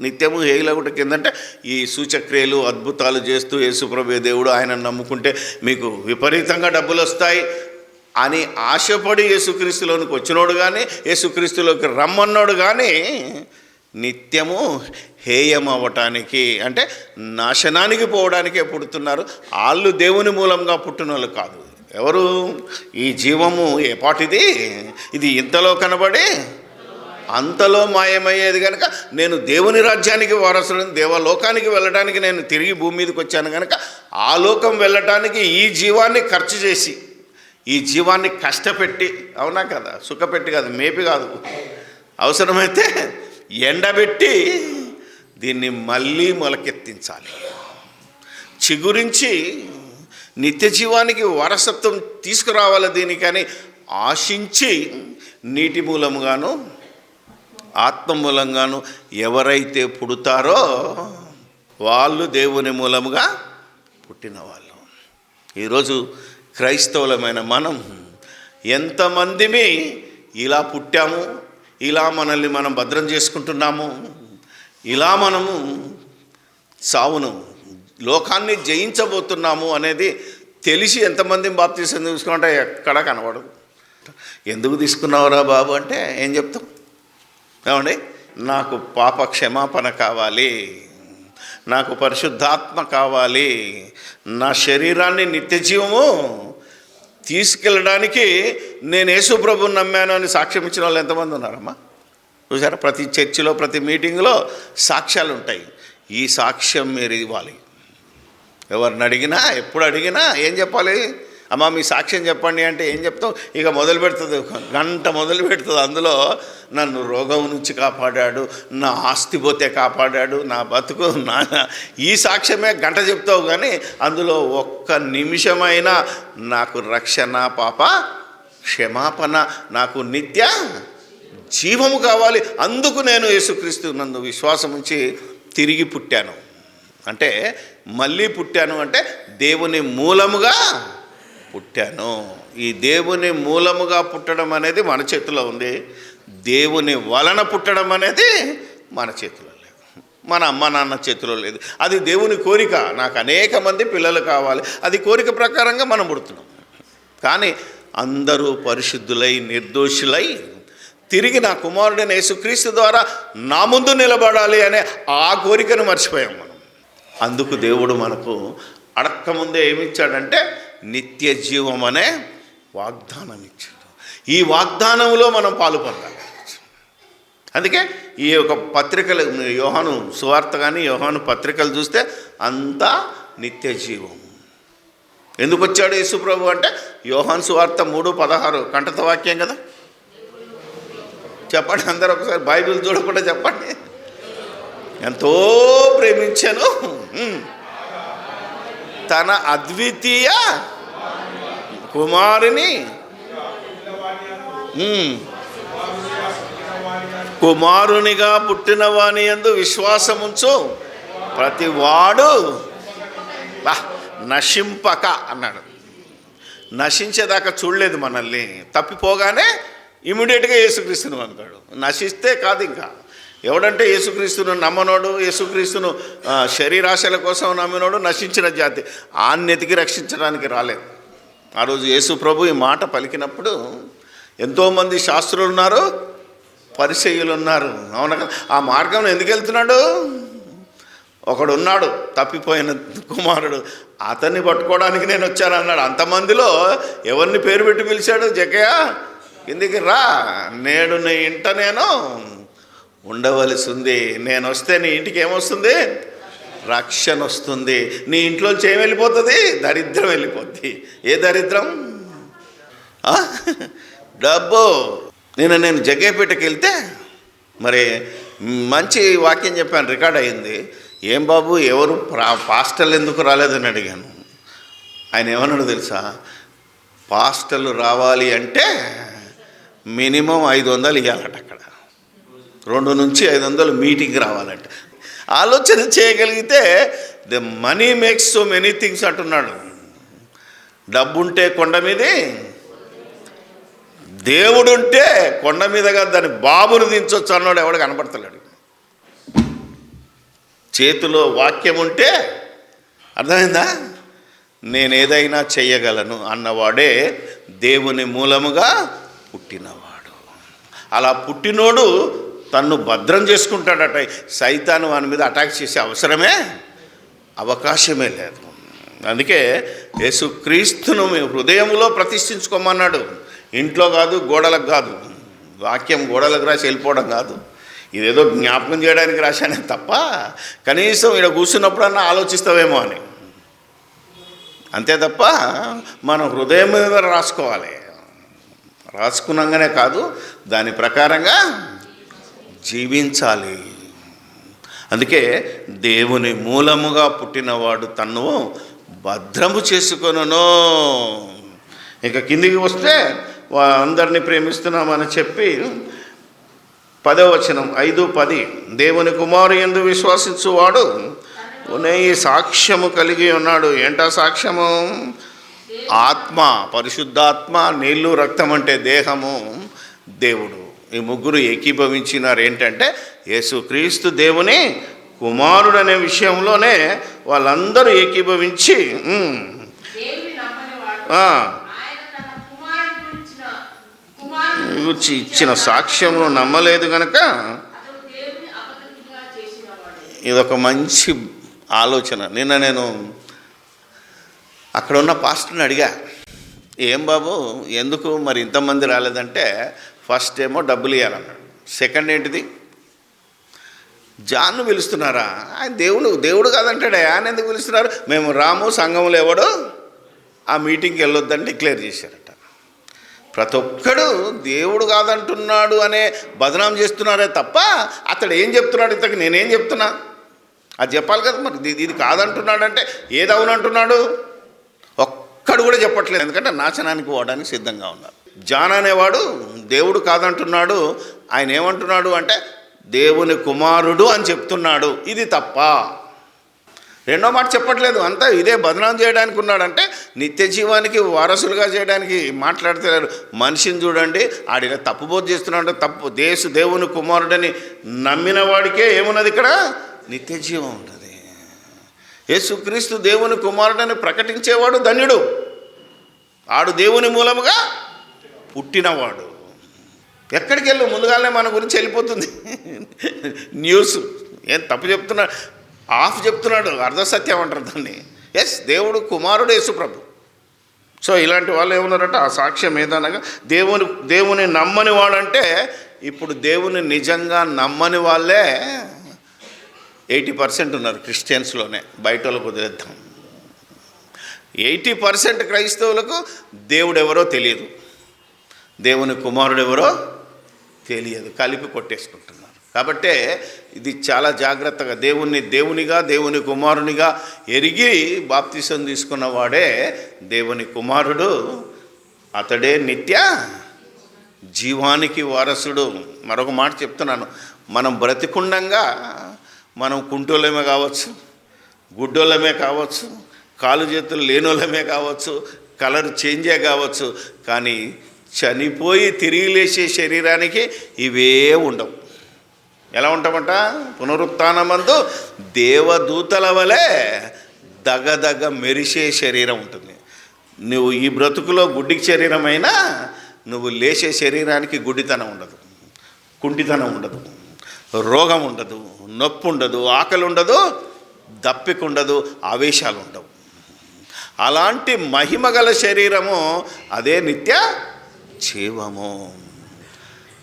నిత్యము హేయులగుటకు ఏంటంటే ఈ సూచక్రియలు అద్భుతాలు చేస్తూ యేసుప్రభు దేవుడు ఆయన నమ్ముకుంటే మీకు విపరీతంగా డబ్బులు వస్తాయి అని ఆశపడి యేసుక్రీస్తులోనికి వచ్చినోడు కానీ యేసుక్రీస్తులోకి రమ్మన్నోడు కానీ నిత్యము హేయం అవ్వటానికి, అంటే నాశనానికి పోవడానికే పుడుతున్నారు. వాళ్ళు దేవుని మూలంగా పుట్టిన వాళ్ళు కాదు. ఎవరు? ఈ జీవము ఏపాటిది, ఇది ఇంతలో కనబడి అంతలో మాయమయ్యేది కనుక నేను దేవుని రాజ్యానికి వారసులను, దేవలోకానికి వెళ్ళడానికి నేను తిరిగి భూమి మీదకి వచ్చాను కనుక ఆ లోకం వెళ్ళటానికి ఈ జీవాన్ని ఖర్చు చేసి, ఈ జీవాన్ని కష్టపెట్టి, అవునా కదా, సుఖపెట్టి కాదు, మేపి కాదు, అవసరమైతే ఎండబెట్టి దీన్ని మళ్ళీ మొలకెత్తించాలి, చిగురించి నిత్య జీవానికి వారసత్వం తీసుకురావాలి. దీనికని ఆశించి నీటి మూలముగాను ఆత్మ మూలంగాను ఎవరైతే పుడతారో వాళ్ళు దేవుని మూలముగా పుట్టిన వాళ్ళు. ఈరోజు క్రైస్తవులమైన మనం ఎంతమందిమి ఇలా పుట్టాము, ఇలా మనల్ని మనం భద్రం చేసుకుంటున్నాము, ఇలా మనము సావును, లోకాన్ని జయించబోతున్నాము అనేది తెలిసి ఎంతమందిని బాప్తీసం తీసుకుంటే ఎక్కడా కనబడదు. ఎందుకు తీసుకున్నావురా బాబు అంటే ఏం చెప్తాం? ఏమండి, నాకు పాప క్షమాపణ కావాలి, నాకు పరిశుద్ధాత్మ కావాలి, నా శరీరాన్ని నిత్యజీవము తీసుకెళ్ళడానికి నేను యేసు ప్రభువుని నమ్మాను అని సాక్ష్యం ఇచ్చిన వాళ్ళు ఎంతమంది ఉన్నారమ్మా? చూసారా, ప్రతి చర్చిలో ప్రతి మీటింగ్లో సాక్ష్యాలు ఉంటాయి. ఈ సాక్ష్యం మీరు ఇవ్వాలి. ఎవరిని అడిగినా, ఎప్పుడు అడిగినా ఏం చెప్పాలి? అమ్మ మీ సాక్ష్యం చెప్పండి అంటే ఏం చెప్తావు? ఇక మొదలు పెడుతుంది, గంట మొదలు పెడుతుంది. అందులో నన్ను రోగం నుంచి కాపాడాడు, నా ఆస్తి పోతే కాపాడాడు, నా బతుకు, నా ఈ సాక్ష్యమే గంట చెప్తావు. కానీ అందులో ఒక్క నిమిషమైనా నాకు రక్షణ, పాప క్షమాపణ, నాకు నిత్య జీవము కావాలి, అందుకు నేను యేసుక్రీస్తు నందు విశ్వాసం ఉంచి తిరిగి పుట్టాను అంటే, మళ్ళీ పుట్టాను అంటే దేవుని మూలముగా పుట్టాను. ఈ దేవుని మూలముగా పుట్టడం అనేది మన చేతిలో ఉంది. దేవుని వలన పుట్టడం అనేది మన చేతిలో లేదు, మన అమ్మ నాన్న చేతిలో లేదు. అది దేవుని కోరిక, నాకు అనేక మంది పిల్లలు కావాలి, అది కోరిక ప్రకారంగా మనం పుడుతున్నాం. కానీ అందరూ పరిశుద్ధులై నిర్దోషులై తిరిగి నా కుమారుడైన యేసుక్రీస్తు ద్వారా నా ముందు నిలబడాలి అనే ఆ కోరికను మర్చిపోయాం మనం. అందుకు దేవుడు మనకు అడక్కముందే ఏమిచ్చాడంటే నిత్య జీవం అనే వాగ్దానం ఇచ్చాడు. ఈ వాగ్దానంలో మనం పాలు పొందాలి. అందుకే ఈ యొక్క పత్రికలు, యోహాను సువార్త కానీ యోహాను పత్రికలు చూస్తే అంతా నిత్య జీవం. ఎందుకు వచ్చాడు యేసుప్రభు అంటే, యోహాను సువార్త 3:16 కంఠత వాక్యం కదా. చెప్పండి అందరూ ఒకసారి, బైబిల్ చూడకుండా చెప్పండి. ఎంతో ప్రేమించాను, తన అద్వితీయ కుమారుని కుమారునిగా పుట్టిన వాని యందు విశ్వాసముంచు ప్రతివాడు నశింపక అన్నాడు. నశించేదాకా చూడలేదు మనల్ని, తప్పిపోగానే ఇమీడియట్గా యేసుక్రీస్తును అంటాడు. నశిస్తే కాదు. ఇంకా ఎవడంటే యేసుక్రీస్తును నమ్మనోడు, యేసుక్రీస్తును శరీరాశల కోసం నమ్మినోడు నశించిన జాతి, ఆన్నెతికి రక్షించడానికి రాలేదు. ఆ రోజు యేసు ప్రభు ఈ మాట పలికినప్పుడు ఎంతోమంది శాస్త్రులు ఉన్నారు, పరిసయ్యులు ఉన్నారు. అవునా? ఆ మార్గంలో ఎందుకు వెళ్తున్నాడు? ఒకడు ఉన్నాడు, తప్పిపోయిన కుమారుడు, అతన్ని పట్టుకోవడానికి నేను వచ్చాను అన్నాడు. అంతమందిలో ఎవరిని పేరు పెట్టి పిలిచాడు? జక్కయ్య కిందికి రా, నేడు నీ ఇంట నేను ఉండవలసి ఉంది. నేను వస్తే నీ ఇంటికి ఏమొస్తుంది? రక్షణ వస్తుంది. నీ ఇంట్లోంచి ఏం వెళ్ళిపోతుంది? దరిద్రం వెళ్ళిపోద్ది. ఏ దరిద్రం? డబ్బు. నేను జగ్గయ్యపేటకి వెళ్తే మరి మంచి వాక్యం చెప్పాను, రికార్డ్ అయింది. ఏం బాబు ఎవరు పాస్టర్లు ఎందుకు రాలేదని అడిగాను. ఆయన ఏమన్నాడు తెలుసా? పాస్టర్లు రావాలి అంటే మినిమం 500 ఇవ్వాలట. అక్కడ 2 నుంచి 500 మీటింగ్ రావాలంటే. ఆలోచన చేయగలిగితే the money makes so many things అంటున్నాడు. డబ్బుంటే కొండ మీదే, దేవుడుంటే కొండ మీదగా దాని బాబును దించొచ్చు అన్నాడు. ఎవడు కనపడతలేడు. చేతిలో వాక్యం ఉంటే, అర్థమైందా, నేను ఏదైనా చెయ్యగలను అన్నవాడే దేవుని మూలముగా పుట్టినవాడు. అలా పుట్టినోడు తన్ను భద్రం చేసుకుంటాడట. సైతాను వాని మీద అటాక్ చేసే అవకాశమే లేదు. అందుకే యేసుక్రీస్తును మీ హృదయంలో ప్రతిష్ఠించుకోమన్నాడు. ఇంట్లో కాదు, గోడలకు కాదు. వాక్యం గోడలకు రాసి వెళ్ళిపోవడం కాదు. ఇదేదో జ్ఞాపకం చేయడానికి రాశానే తప్ప కనీసం ఇక్కడ కూర్చున్నప్పుడన్నా ఆలోచిస్తావేమో అని. అంతే తప్ప మనం హృదయం మీద రాసుకోవాలి. రాసుకున్నాగానే కాదు, దాని ప్రకారంగా జీవించాలి. అందుకే దేవుని మూలముగా పుట్టినవాడు తన్ను భద్రము చేసుకొనును. ఇక కిందికి వస్తే అందరినీ ప్రేమిస్తున్నామని చెప్పి 10వ వచనం 5:10 దేవుని కుమారు యందు విశ్వసించువాడు ఈ సాక్ష్యము కలిగి ఉన్నాడు. ఏంటా సాక్ష్యము? ఆత్మ, పరిశుద్ధాత్మ, నీళ్ళు, రక్తం అంటే దేహము, దేవుడు. ఈ ముగ్గురు ఏకీభవించినారు. ఏంటంటే యేసుక్రీస్తు దేవుని కుమారుడు అనే విషయంలోనే వాళ్ళందరూ ఏకీభవించి ఇచ్చిన సాక్ష్యమును నమ్మలేదు కనుక ఇదొక మంచి ఆలోచన. నిన్న నేను అక్కడ ఉన్న పాస్టర్ని అడిగా, ఏం బాబు ఎందుకు మరి ఇంతమంది రాలేదంటే, ఫస్ట్ ఏమో డబ్బులు ఇవ్వాలన్నాడు. సెకండ్ ఏంటిది? జాన్ను పిలుస్తున్నారా? ఆయన దేవుడు కాదంటాడే, ఆయన ఎందుకు పిలుస్తున్నారు? మేము రాము, సంఘంలో ఎవడో ఆ మీటింగ్కి వెళ్ళొద్దని డిక్లేర్ చేశారట. ప్రతి ఒక్కడు దేవుడు కాదంటున్నాడు అనే బదనాం చేస్తున్నారే తప్ప అతడు ఏం చెప్తున్నాడు, ఇంతకు నేనేం చెప్తున్నా అది చెప్పాలి కదా. మరి ఇది కాదంటున్నాడంటే ఏది అవునంటున్నాడు? ఒక్కడు కూడా చెప్పట్లేదు. ఎందుకంటే నాశనానికి పోవడానికి సిద్ధంగా ఉన్నారు. జాన్ అనేవాడు దేవుడు కాదంటున్నాడు. ఆయన ఏమంటున్నాడు అంటే దేవుని కుమారుడు అని చెప్తున్నాడు. ఇది తప్ప. రెండో మాట చెప్పట్లేదు. అంతా ఇదే బదనాం చేయడానికి ఉన్నాడంటే నిత్య జీవానికి వారసులుగా చేయడానికి మాట్లాడతలేరు. మనిషిని చూడండి, ఆడిన తప్పుబోధ చేస్తున్నాడు. దేవుని కుమారుడని నమ్మిన వాడికే ఏమున్నది? ఇక్కడ నిత్య జీవం ఉంటుంది. యేసుక్రీస్తు దేవుని కుమారుడని ప్రకటించేవాడు ధన్యుడు. ఆడు దేవుని మూలముగా పుట్టినవాడు. ఎక్కడికి వెళ్ళు ముందుగానే మన గురించి వెళ్ళిపోతుంది న్యూస్. ఏం తప్పు చెప్తున్నాడు, ఆఫ్ చెప్తున్నాడు, అర్ధసత్యం అంటారు దాన్ని. ఎస్, దేవుడు కుమారుడు యేసు ప్రభు. సో ఇలాంటి వాళ్ళు ఏమన్నారంటే ఆ సాక్ష్యం ఏదనగా దేవుని నమ్మని వాడంటే, ఇప్పుడు దేవుని నిజంగా నమ్మని వాళ్ళే 80% ఉన్నారు క్రిస్టియన్స్లోనే. బయట వాళ్ళకు వదిలేద్దాం. 80% క్రైస్తవులకు దేవుడు ఎవరో తెలియదు, దేవుని కుమారుడు ఎవరో తెలియదు, కలిపి కొట్టేసుకుంటున్నారు. కాబట్టే ఇది చాలా జాగ్రత్తగా దేవునిగా దేవుని కుమారునిగా ఎరిగి బాప్తిసం తీసుకున్న వాడే దేవుని కుమారుడు. అతడే నిత్య జీవానికి వారసుడు. మరొక మాట చెప్తున్నాను, మనం బ్రతికుండంగా మనం కుంటోళ్ళమే కావచ్చు, గుడ్డోళ్ళమే కావచ్చు, కాలు చేతులు లేనోళ్ళమే కావచ్చు, కలర్ చేంజే కావచ్చు, కానీ చనిపోయి తిరిగి లేచే శరీరానికి ఇవే ఉండవు. ఎలా ఉంటామంట? పునరుత్థానమందు దేవదూతల వలె దగదగ మెరిసే శరీరం ఉంటుంది. నువ్వు ఈ బ్రతుకులో గుడ్డికి శరీరమైనా నువ్వు లేచే శరీరానికి గుడ్డితనం ఉండదు, కుంటితనం ఉండదు, రోగం ఉండదు, నొప్పి ఉండదు, ఆకలి ఉండదు, దప్పిక ఉండదు, ఆవేశాలు ఉండవు. అలాంటి మహిమగల శరీరము అదే నిత్య జీవము.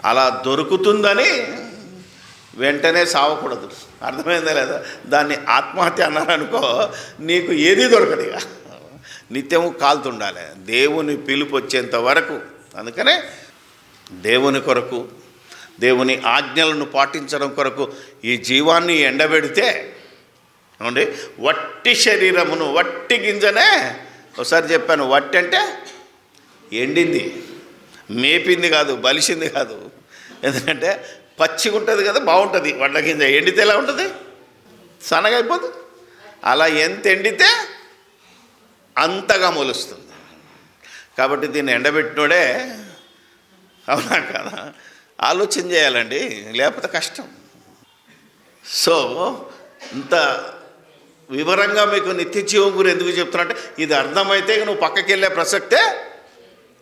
అలా దొరుకుతుందని వెంటనే సావకూడదు. అర్థమైందా లేదా? దాన్ని ఆత్మహత్య అన్నారనుకో, నీకు ఏది దొరకదు. ఇక నిత్యము కాలుతుండాలి దేవుని పిలుపు వచ్చేంత వరకు. అందుకనే దేవుని కొరకు, దేవుని ఆజ్ఞలను పాటించడం కొరకు ఈ జీవాన్ని ఎండబెడితే అవునండి, వట్టి శరీరమును, వట్టి గింజనే. ఒకసారి చెప్పాను, వట్టి అంటే ఎండింది, మేపింది కాదు, బలిసింది కాదు. ఎందుకంటే పచ్చిగా ఉంటుంది కదా, బాగుంటుంది. వడ్ల గింజ ఎండితే ఎలా ఉంటుంది? సన్నగైపోదు. అలా ఎంత ఎండితే అంతగా మొలుస్తుంది. కాబట్టి దీన్ని ఎండబెట్టినోడే, అవునా కదా, ఆలోచన చేయాలండి, లేకపోతే కష్టం. సో ఇంత వివరంగా మీకు నిత్య జీవం గురించి ఎందుకు చెప్తున్నా, ఇది అర్థమైతే నువ్వు పక్కకి వెళ్ళే ప్రసక్తే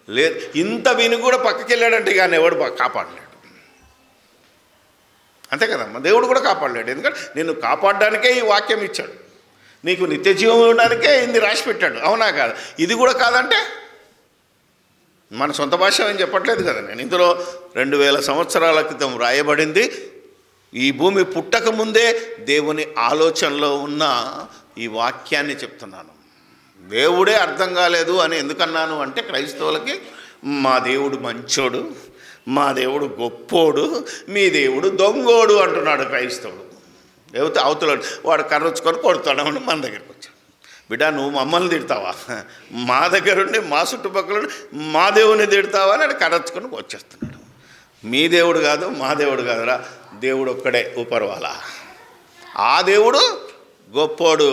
లేదు. ఇంత విని కూడా పక్కకి వెళ్ళాడంటే కానీ ఎవడు కాపాడలేడు. అంతే కదమ్మా, దేవుడు కూడా కాపాడలేడు. ఎందుకంటే నిన్ను కాపాడడానికే ఈ వాక్యం ఇచ్చాడు, నీకు నిత్య జీవం ఉండడానికే ఇది రాసి పెట్టాడు. అవునా కాదు? ఇది కూడా కాదంటే మన సొంత భాష ఏం చెప్పట్లేదు కదా నేను. ఇందులో 2000 సంవత్సరాల క్రితం రాయబడింది. ఈ భూమి పుట్టక ముందే దేవుని ఆలోచనలో ఉన్న ఈ వాక్యాన్ని చెప్తున్నాను. దేవుడే అర్థం కాలేదు అని ఎందుకన్నాను అంటే, క్రైస్తవులకి మా దేవుడు మంచోడు, మా దేవుడు గొప్పోడు, మీ దేవుడు దొంగోడు అంటున్నాడు క్రైస్తవుడు. లేకపోతే అవతలాడు వాడు కర్రొచ్చుకొని కొడతాడమని మన దగ్గరికి వచ్చాడు. బిడ్డ, నువ్వు మమ్మల్ని తిడతావా? మా దగ్గరుండి మా చుట్టుపక్కల మా దేవుని తిడతావా అని కర్రొచ్చుకొని వచ్చేస్తున్నాడు. మీ దేవుడు కాదు, మా దేవుడు కాదురా, దేవుడు ఒక్కడే ఊపర్వాలా. ఆ దేవుడు గొప్పోడు,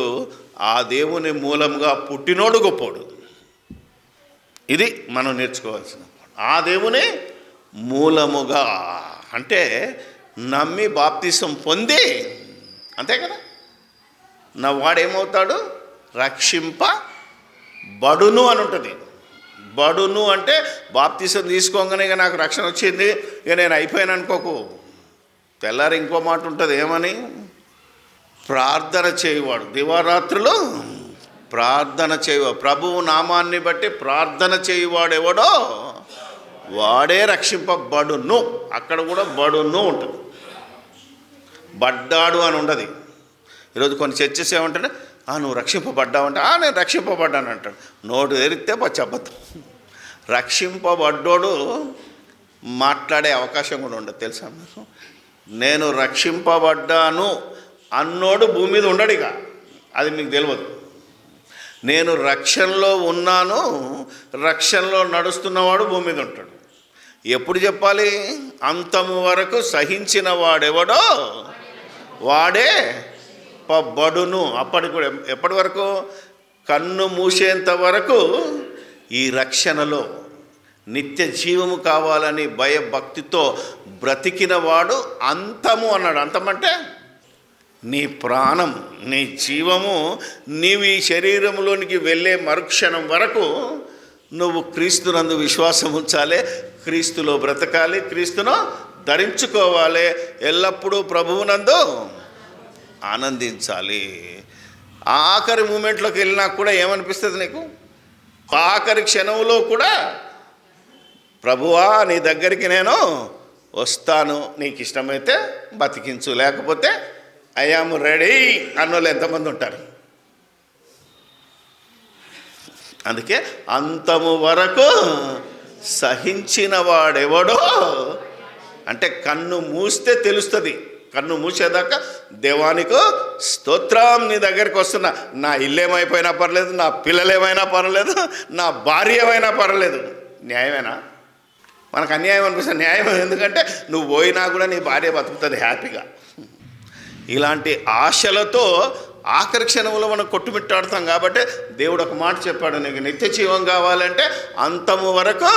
ఆ దేవుని మూలంగా పుట్టినోడు గొప్పోడు. ఇది మనం నేర్చుకోవాల్సిన. ఆ దేవుని మూలముగా అంటే నమ్మి బాప్తిసం పొంది, అంతే కదా, నా వాడేమవుతాడు? రక్షింపబడును అని ఉంటుంది. బడును అంటే బాప్తిసం తీసుకోగానే ఇక నాకు రక్షణ వచ్చింది, ఇక నేను అయిపోయాను అనుకోకు. తెల్లారి ఇంకో మాట ఉంటుంది, ఏమని? ప్రార్థన చేయువాడు, దివారాత్రులు ప్రార్థన చేయువాడు, ప్రభువు నామాన్ని బట్టి ప్రార్థన చేయువాడెవడో వాడే రక్షింపబడును. అక్కడ కూడా బడును ఉంటుంది, బడ్డాడు అని ఉండదు. ఈరోజు కొన్ని చర్చస్ ఏమంటాడు, నువ్వు రక్షింపబడ్డావంటే నేను రక్షింపబడ్డాను అంటాడు. నోటు తెరిస్తే పచ్చబద్ధం. రక్షింపబడ్డోడు మాట్లాడే అవకాశం కూడా ఉండదు, తెలుసా మీరు? నేను రక్షింపబడ్డాను అన్నోడు భూమి మీద ఉండడు, ఇక అది మీకు తెలియదు. నేను రక్షణలో ఉన్నాను, రక్షణలో నడుస్తున్నవాడు భూమి మీద ఉంటాడు. ఎప్పుడు చెప్పాలి? అంతము వరకు సహించిన వాడెవడో వాడే బడును. అప్పటికి కూడా ఎప్పటి వరకు? కన్ను మూసేంత వరకు ఈ రక్షణలో నిత్య జీవము కావాలని భయభక్తితో బ్రతికిన వాడు అంతము అన్నాడు. అంతమంటే నీ ప్రాణం, నీ జీవము, నీవు ఈ శరీరంలోనికి వెళ్ళే మరుక్షణం వరకు నువ్వు క్రీస్తునందు విశ్వాసం ఉంచాలి, క్రీస్తులో బ్రతకాలి, క్రీస్తును ధరించుకోవాలి, ఎల్లప్పుడూ ప్రభువునందు ఆనందించాలి. ఆఖరి మూమెంట్లోకి వెళ్ళినా కూడా ఏమనిపిస్తుంది నీకు? ఆఖరి క్షణంలో కూడా ప్రభువా నీ దగ్గరికి నేను వస్తాను, నీకు ఇష్టమైతే బతికించు, లేకపోతే ఐ యామ్ రెడీ అన్నోళ్ళు ఎంతమంది ఉంటారు? అందుకే అంతము వరకు సహించిన వాడెవడో అంటే కన్ను మూస్తే తెలుస్తుంది. కన్ను మూసేదాకా దేవానికి స్తోత్రం, నీ దగ్గరికి వస్తున్నా, నా ఇల్లు ఏమైపోయినా పర్లేదు, నా పిల్లలు ఏమైనా పర్లేదు, నా భార్య ఏమైనా పర్లేదు. న్యాయమేనా? మనకు అన్యాయం అనిపిస్తుంది. న్యాయం ఎందుకంటే నువ్వు పోయినా కూడా నీ భార్య బతుకుతుంది హ్యాపీగా. ఇలాంటి ఆశలతో ఆఖరి క్షణంలో మనం కొట్టుమిట్టాడుతాం. కాబట్టి దేవుడు ఒక మాట చెప్పాడు, నీకు నిత్య జీవం కావాలంటే అంతము వరకు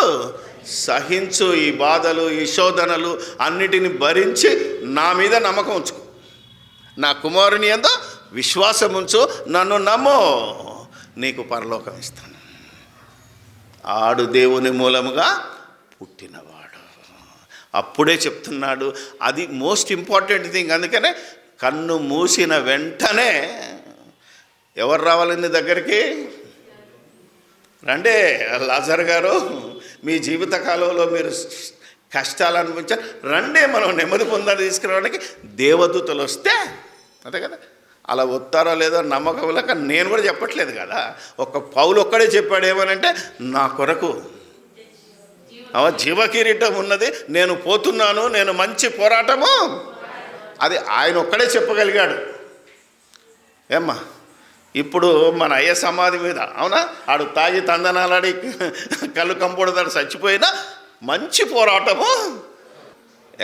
సహించు, ఈ బాధలు, ఈ శోధనలు అన్నిటిని భరించి నా మీద నమ్మకం ఉంచుకో, నా కుమారుని యందు విశ్వాసం ఉంచు, నన్ను నమ్మో, నీకు పరలోకం ఇస్తాను. ఆడు దేవుని మూలముగా పుట్టినవాడు. అప్పుడే చెప్తున్నాడు, అది మోస్ట్ ఇంపార్టెంట్ థింగ్. అందుకనే కన్ను మూసిన వెంటనే ఎవరు రావాలి నీ దగ్గరికి? రండే లాజర్ గారు, మీ జీవిత కాలంలో మీరు కష్టాలు అనిపించారు, రండే మనం నెమ్మది పొందాలని తీసుకురావడానికి దేవదూతలు వస్తే, అంతే కదా. అలా వస్తారో లేదో నమ్మకం లేక నేను కూడా చెప్పట్లేదు కదా. ఒక పౌలు ఒక్కడే చెప్పాడు, ఏమనంటే నా కొరకు జీవకిరీటం ఉన్నది, నేను పోతున్నాను, నేను మంచి పోరాటము, అది ఆయన ఒక్కడే చెప్పగలిగాడు. ఏమ్మా, ఇప్పుడు మన అయ్య సమాధి మీద, అవునా, ఆడు తాగి తందనాలాడి కళ్ళు కంపొడతాడు, చచ్చిపోయినా మంచి పోరాటము.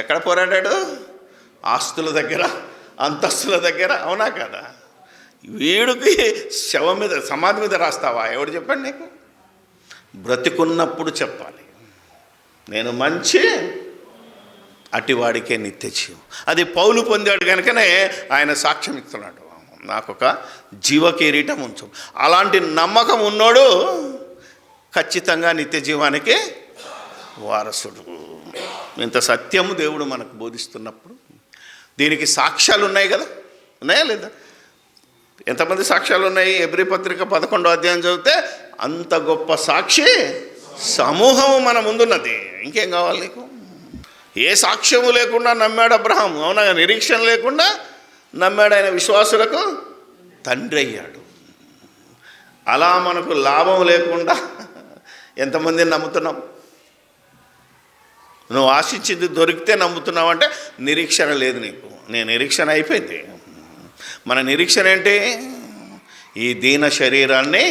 ఎక్కడ పోరాడాడు? ఆస్తుల దగ్గర, అంతస్తుల దగ్గర, అవునా కదా. వీడికి శవం మీద, సమాధి మీద రాస్తావా? ఎవడు చెప్పండి నీకు? బ్రతికున్నప్పుడు చెప్పాలి, నేను మంచి, అటివాడికే నిత్య జీవం. అది పౌలు పొందాడు కనుకనే ఆయన సాక్ష్యం ఇస్తున్నాడు, నాకొక జీవకిరీటం ఉంచు. అలాంటి నమ్మకం ఉన్నోడు ఖచ్చితంగా నిత్య జీవానికి వారసుడు. ఇంత సత్యము దేవుడు మనకు బోధిస్తున్నప్పుడు దీనికి సాక్ష్యాలు ఉన్నాయి కదా, ఉన్నాయా లేదా? ఎంతమంది సాక్ష్యాలు ఉన్నాయి? హెబ్రీ పత్రిక 11వ అధ్యాయం చదివితే అంత గొప్ప సాక్షి సమూహము మన ముందున్నది. ఇంకేం కావాలి నీకు? ఏ సాక్ష్యము లేకుండా నమ్మాడు అబ్రహాం, అవునా? నిరీక్షణ లేకుండా నమ్మాడు, ఆయన విశ్వాసులకు తండ్రి అయ్యాడు. అలా మనకు లాభం లేకుండా ఎంతమందిని నమ్ముతున్నాం? నువ్వు ఆశించింది దొరికితే నమ్ముతున్నావు అంటే నిరీక్షణ లేదు నీకు. నిరీక్షణ అయిపోయింది. మన నిరీక్షణ ఏంటి? ఈ దీన శరీరాన్ని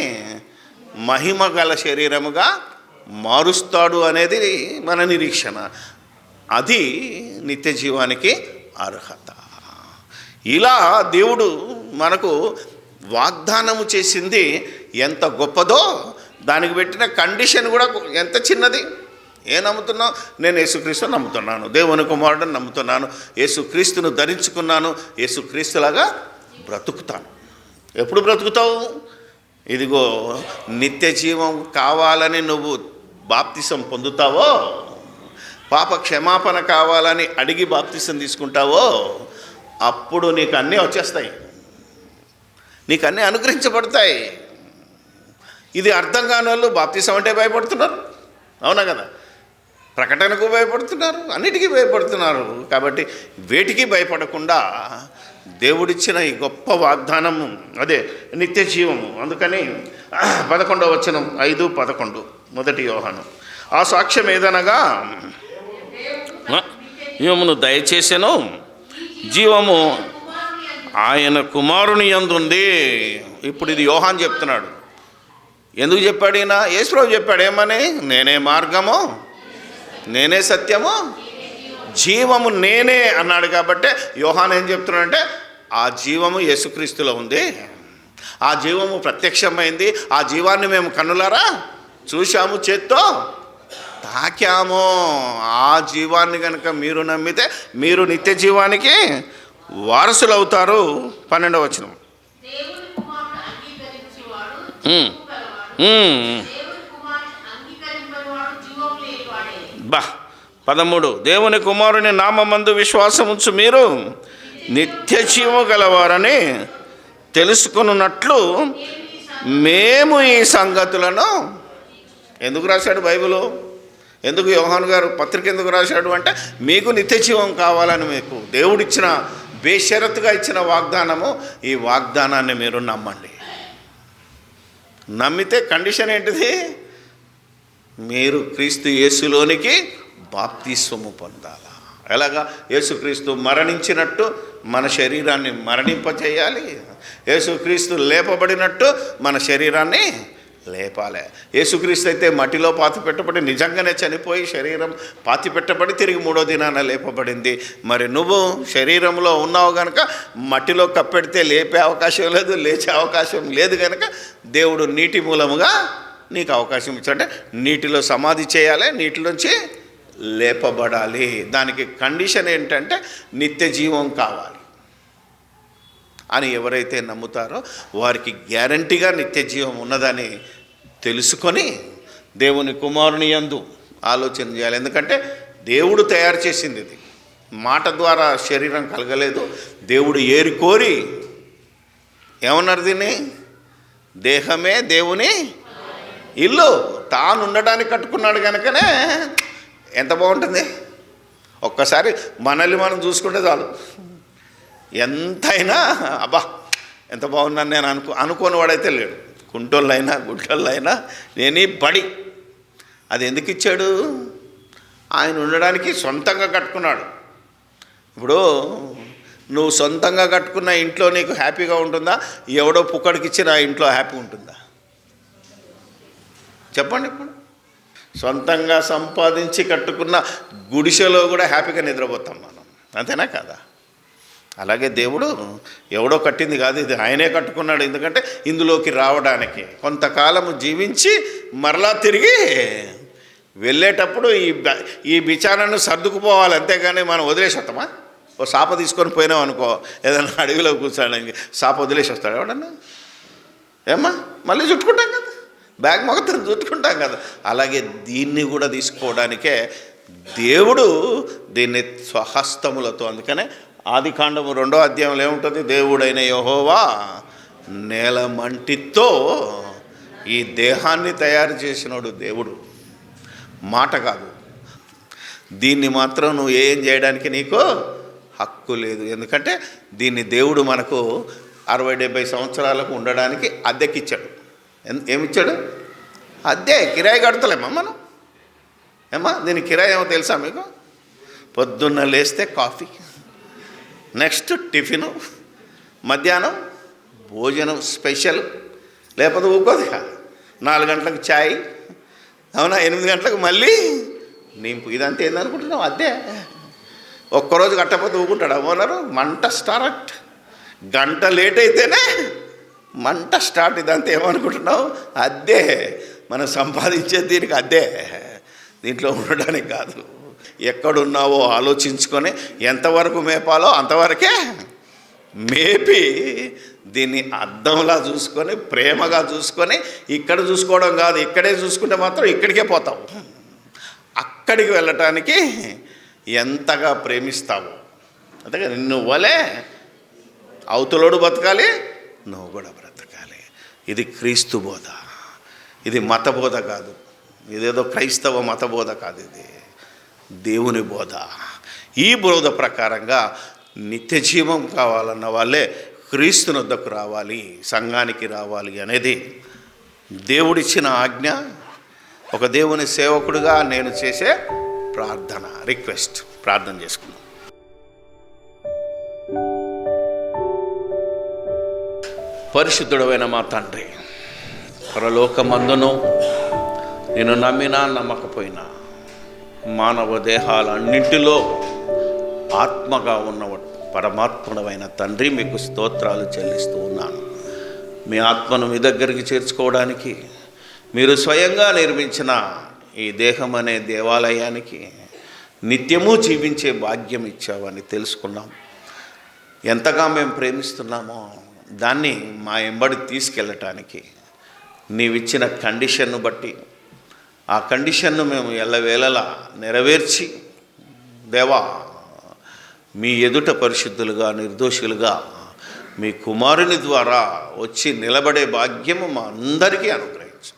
మహిమ గల శరీరముగా మారుస్తాడు అనేది మన నిరీక్షణ. అది నిత్య జీవానికి అర్హత. ఇలా దేవుడు మనకు వాగ్దానము చేసింది ఎంత గొప్పదో, దానికి పెట్టిన కండిషన్ కూడా ఎంత చిన్నది. ఏం నమ్ముతున్నావు? నేను యేసుక్రీస్తుని నమ్ముతున్నాను, దేవుని కుమారుడిని నమ్ముతున్నాను, యేసుక్రీస్తును ధరించుకున్నాను, యేసుక్రీస్తులాగా బ్రతుకుతాను. ఎప్పుడు బ్రతుకుతావు? ఇదిగో నిత్య జీవం కావాలని నువ్వు బాప్తిసం పొందుతావో, పాప క్షమాపణ కావాలని అడిగి బాప్తిసం తీసుకుంటావో, అప్పుడు నీకు అన్నీ వచ్చేస్తాయి, నీకు అన్నీ అనుగ్రహించబడతాయి. ఇది అర్థం కాని వాళ్ళు బాప్తిసం అంటే భయపడుతున్నారు, అవునా కదా? ప్రకటనకు భయపడుతున్నారు, అన్నిటికీ భయపడుతున్నారు. కాబట్టి వేటికి భయపడకుండా దేవుడిచ్చిన ఈ గొప్ప వాగ్దానము అదే నిత్య జీవము. అందుకని 11వ వచనం 5:11 మొదటి యోహాను, ఆ సాక్ష్యం ఏదనగా జీవమును దయచేసెను, జీవము ఆయన కుమారుని యందు ఉంది. ఇప్పుడు ఇది యోహాన్ చెప్తున్నాడు. ఎందుకు చెప్పాడు ఈయన? యేసుప్రభు చెప్పాడు ఏమని? నేనే మార్గము, నేనే సత్యము, జీవము నేనే అన్నాడు. కాబట్టి యోహాన్ ఏం చెప్తున్నాడంటే ఆ జీవము యేసుక్రీస్తులో ఉంది, ఆ జీవము ప్రత్యక్షమైంది, ఆ జీవాన్ని మేము కన్నులారా చూశాము, చేత్తో తాకాము. ఆ జీవాన్ని కనుక మీరు నమ్మితే మీరు నిత్య జీవానికి వారసులు అవుతారు. 12వ వచనం, బా 13, దేవుని కుమారుని నామమందు విశ్వాసముంచు మీరు నిత్య జీవము గలవారని తెలుసుకున్నట్లు మేము ఈ సంగతులను. ఎందుకు రాశాడు బైబిలు? ఎందుకు యోహాను గారు పత్రిక ఎందుకు రాశాడు అంటే మీకు నిత్య జీవం కావాలని, మీకు దేవుడిచ్చిన బేషరతుగా ఇచ్చిన వాగ్దానము. ఈ వాగ్దానాన్ని మీరు నమ్మండి. నమ్మితే కండిషన్ ఏంటిది? మీరు క్రీస్తు యేసులోనికి బాప్తిస్వము పొందాలా. ఎలాగా? యేసుక్రీస్తు మరణించినట్టు మన శరీరాన్ని మరణింపచేయాలి, యేసుక్రీస్తు లేపబడినట్టు మన శరీరాన్ని లేపాలి. యేసుక్రీస్తు అయితే మట్టిలో పాతి పెట్టబడి నిజంగానే చనిపోయి శరీరం పాతి పెట్టబడి తిరిగి 3వ దినాన లేపబడింది. మరి నువ్వు శరీరంలో ఉన్నావు కనుక మట్టిలో కప్పెడితే లేపే అవకాశం లేదు, లేచే అవకాశం లేదు కనుక దేవుడు నీటి మూలముగా నీకు అవకాశం ఇచ్చాడంటే నీటిలో సమాధి చేయాలి, నీటిలోంచి లేపబడాలి. దానికి కండిషన్ ఏంటంటే నిత్య జీవం కావాలి అని ఎవరైతే నమ్ముతారో వారికి గ్యారంటీగా నిత్య జీవం ఉన్నదని తెలుసుకొని దేవుని కుమారుని యందు ఆలోచన చేయాలి. ఎందుకంటే దేవుడు తయారు చేసింది ఇది, మాట ద్వారా శరీరం కలగలేదు. దేవుడు ఏరుకోరి ఏమన్నారు దీన్ని? దేహమే దేవుని ఇల్లు, తాను ఉండడానికి కట్టుకున్నాడు కనుకనే ఎంత బాగుంటుంది. ఒక్కసారి మనల్ని మనం చూసుకుంటే చాలు, ఎంతైనా అబ్బా ఎంత బాగున్నాను నేను అనుకోని వాడైతే లేడు. కుంటోళ్ళైనా గుడ్డోళ్ళైనా నేనే బడి. అది ఎందుకు ఇచ్చాడు? ఆయన ఉండడానికి సొంతంగా కట్టుకున్నాడు. ఇప్పుడు నువ్వు సొంతంగా కట్టుకున్న ఇంట్లో నీకు హ్యాపీగా ఉంటుందా? ఎవడో పుక్కడికి ఇచ్చిన ఆ ఇంట్లో హ్యాపీ ఉంటుందా? చెప్పండి. ఇప్పుడు సొంతంగా సంపాదించి కట్టుకున్న గుడిసెలో కూడా హ్యాపీగా నిద్రపోతాం మనం, అంతేనా కాదా? అలాగే దేవుడు ఎవడో కట్టింది కాదు, ఇది ఆయనే కట్టుకున్నాడు. ఎందుకంటే ఇందులోకి రావడానికి కొంతకాలము జీవించి మరలా తిరిగి వెళ్ళేటప్పుడు ఈ బిచారాన్ని సర్దుకుపోవాలి, అంతేగాని మనం వదిలేసేస్తామా? ఓ సాప తీసుకొని పోయినాం అనుకో, ఏదైనా అడవిలో కూర్చోడానికి సాప వదిలేసి వస్తాడు ఎవడన్నా? ఏమ్మా మళ్ళీ చుట్టుకుంటాం కదా, బ్యాగ్ మొత్తం చుట్టుకుంటాం కదా. అలాగే దీన్ని కూడా తీసుకోవడానికే దేవుడు దీన్ని స్వహస్తములతో, అందుకనే ఆదికాండము 2వ అధ్యాయంలో ఏముంటుంది? దేవుడైన యెహోవా నేల మంటితో ఈ దేహాన్ని తయారు చేసినాడు దేవుడు, మాట కాదు. దీన్ని మాత్రం నువ్వు ఏం చేయడానికి నీకు హక్కు లేదు. ఎందుకంటే దీన్ని దేవుడు మనకు 60-70 సంవత్సరాలకు ఉండడానికి అద్దెకిచ్చాడు. ఏమిచ్చాడు? అద్దె. కిరాయి కడతలేమా మనం? ఏమా దీని కిరాయి ఏమో తెలుసా మీకు? పొద్దున్న లేస్తే కాఫీ, నెక్స్ట్ టిఫిను, మధ్యాహ్నం భోజనం స్పెషల్, లేకపోతే ఊకోదుగా 4 గంటలకు ఛాయ్, అవునా, 8 గంటలకు మళ్ళీ నింపు. ఇదంతా ఏందనుకుంటున్నావు? అద్దె. ఒక్కరోజు కట్టకపోతే ఊకుంటాడు ఓనరు. మంట స్టార్ట్, గంట లేట్ అయితేనే మంట స్టార్ట్. ఇదంతా ఏమనుకుంటున్నావు? అద్దె. మనం సంపాదించే దీనికి అద్దె, దీంట్లో ఉండడానికి కాదు. ఎక్కడున్నావో ఆలోచించుకొని ఎంతవరకు మేపాలో అంతవరకే మేపి దీన్ని అద్దంలా చూసుకొని ప్రేమగా చూసుకొని, ఇక్కడ చూసుకోవడం కాదు, ఇక్కడే చూసుకుంటే మాత్రం ఇక్కడికే పోతావు. అక్కడికి వెళ్ళటానికి ఎంతగా ప్రేమిస్తావు. అంతగా నిన్ను వలే అవతలోడు బతకాలి, నువ్వు కూడా బ్రతకాలి. ఇది క్రీస్తు బోధ, ఇది మత బోధ కాదు. ఇదేదో క్రైస్తవ మత బోధ కాదు, ఇది దేవుని బోధ. ఈ బోధ ప్రకారంగా నిత్య జీవం కావాలన్న వాళ్ళే క్రీస్తుని వద్దకు రావాలి, సంఘానికి రావాలి అనేది దేవుడిచ్చిన ఆజ్ఞ. ఒక దేవుని సేవకుడిగా నేను చేసే ప్రార్థన, రిక్వెస్ట్. ప్రార్థన చేసుకున్నాం. పరిశుద్ధుడైన మా తండ్రి, పరలోకమందును నేను నమ్మినా నమ్మకపోయినా మానవ దేహాలన్నింటిలో ఆత్మగా ఉన్న పరమాత్ముడమైన తండ్రి, మీకు స్తోత్రాలు చెల్లిస్తూ ఉన్నాను. మీ ఆత్మను మీ దగ్గరికి చేర్చుకోవడానికి మీరు స్వయంగా నిర్మించిన ఈ దేహం అనే దేవాలయానికి నిత్యము జీవించే భాగ్యం ఇచ్చావని తెలుసుకున్నాం. ఎంతగా మేము ప్రేమిస్తున్నామో దాన్ని మా ఎంబడి తీసుకెళ్ళటానికి నీవిచ్చిన కండిషన్ను బట్టి ఆ కండిషన్ను మేము ఎల్లవేళలా నెరవేర్చి, దేవా, మీ ఎదుట పరిశుద్ధులుగా నిర్దోషులుగా మీ కుమారుని ద్వారా వచ్చి నిలబడే భాగ్యము మా అందరికీ అనుగ్రహించు.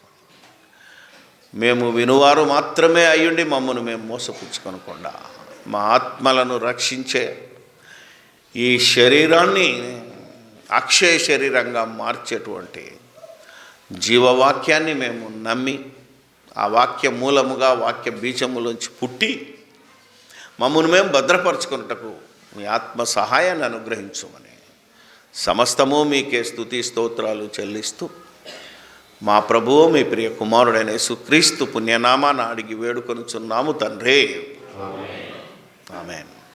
మేము వినువారు మాత్రమే అయ్యుండి మమ్మను మేము మోసపుచ్చుకొనకుండా మా ఆత్మలను రక్షించే ఈ శరీరాన్ని అక్షయ శరీరంగా మార్చేటువంటి జీవవాక్యాన్ని మేము నమ్మి, ఆ వాక్య మూలముగా వాక్య బీజములోంచి పుట్టి మమ్మల్ని మేము భద్రపరచుకున్నటకు మీ ఆత్మ సహాయాన్ని అనుగ్రహించమని సమస్తము మీకే స్తుతి స్తోత్రాలు చెల్లిస్తూ మా ప్రభువు మీ ప్రియ కుమారుడైన యేసుక్రీస్తు పుణ్యనామాన అడిగి వేడుకొనుచున్నాము తండ్రి. ఆమేన్.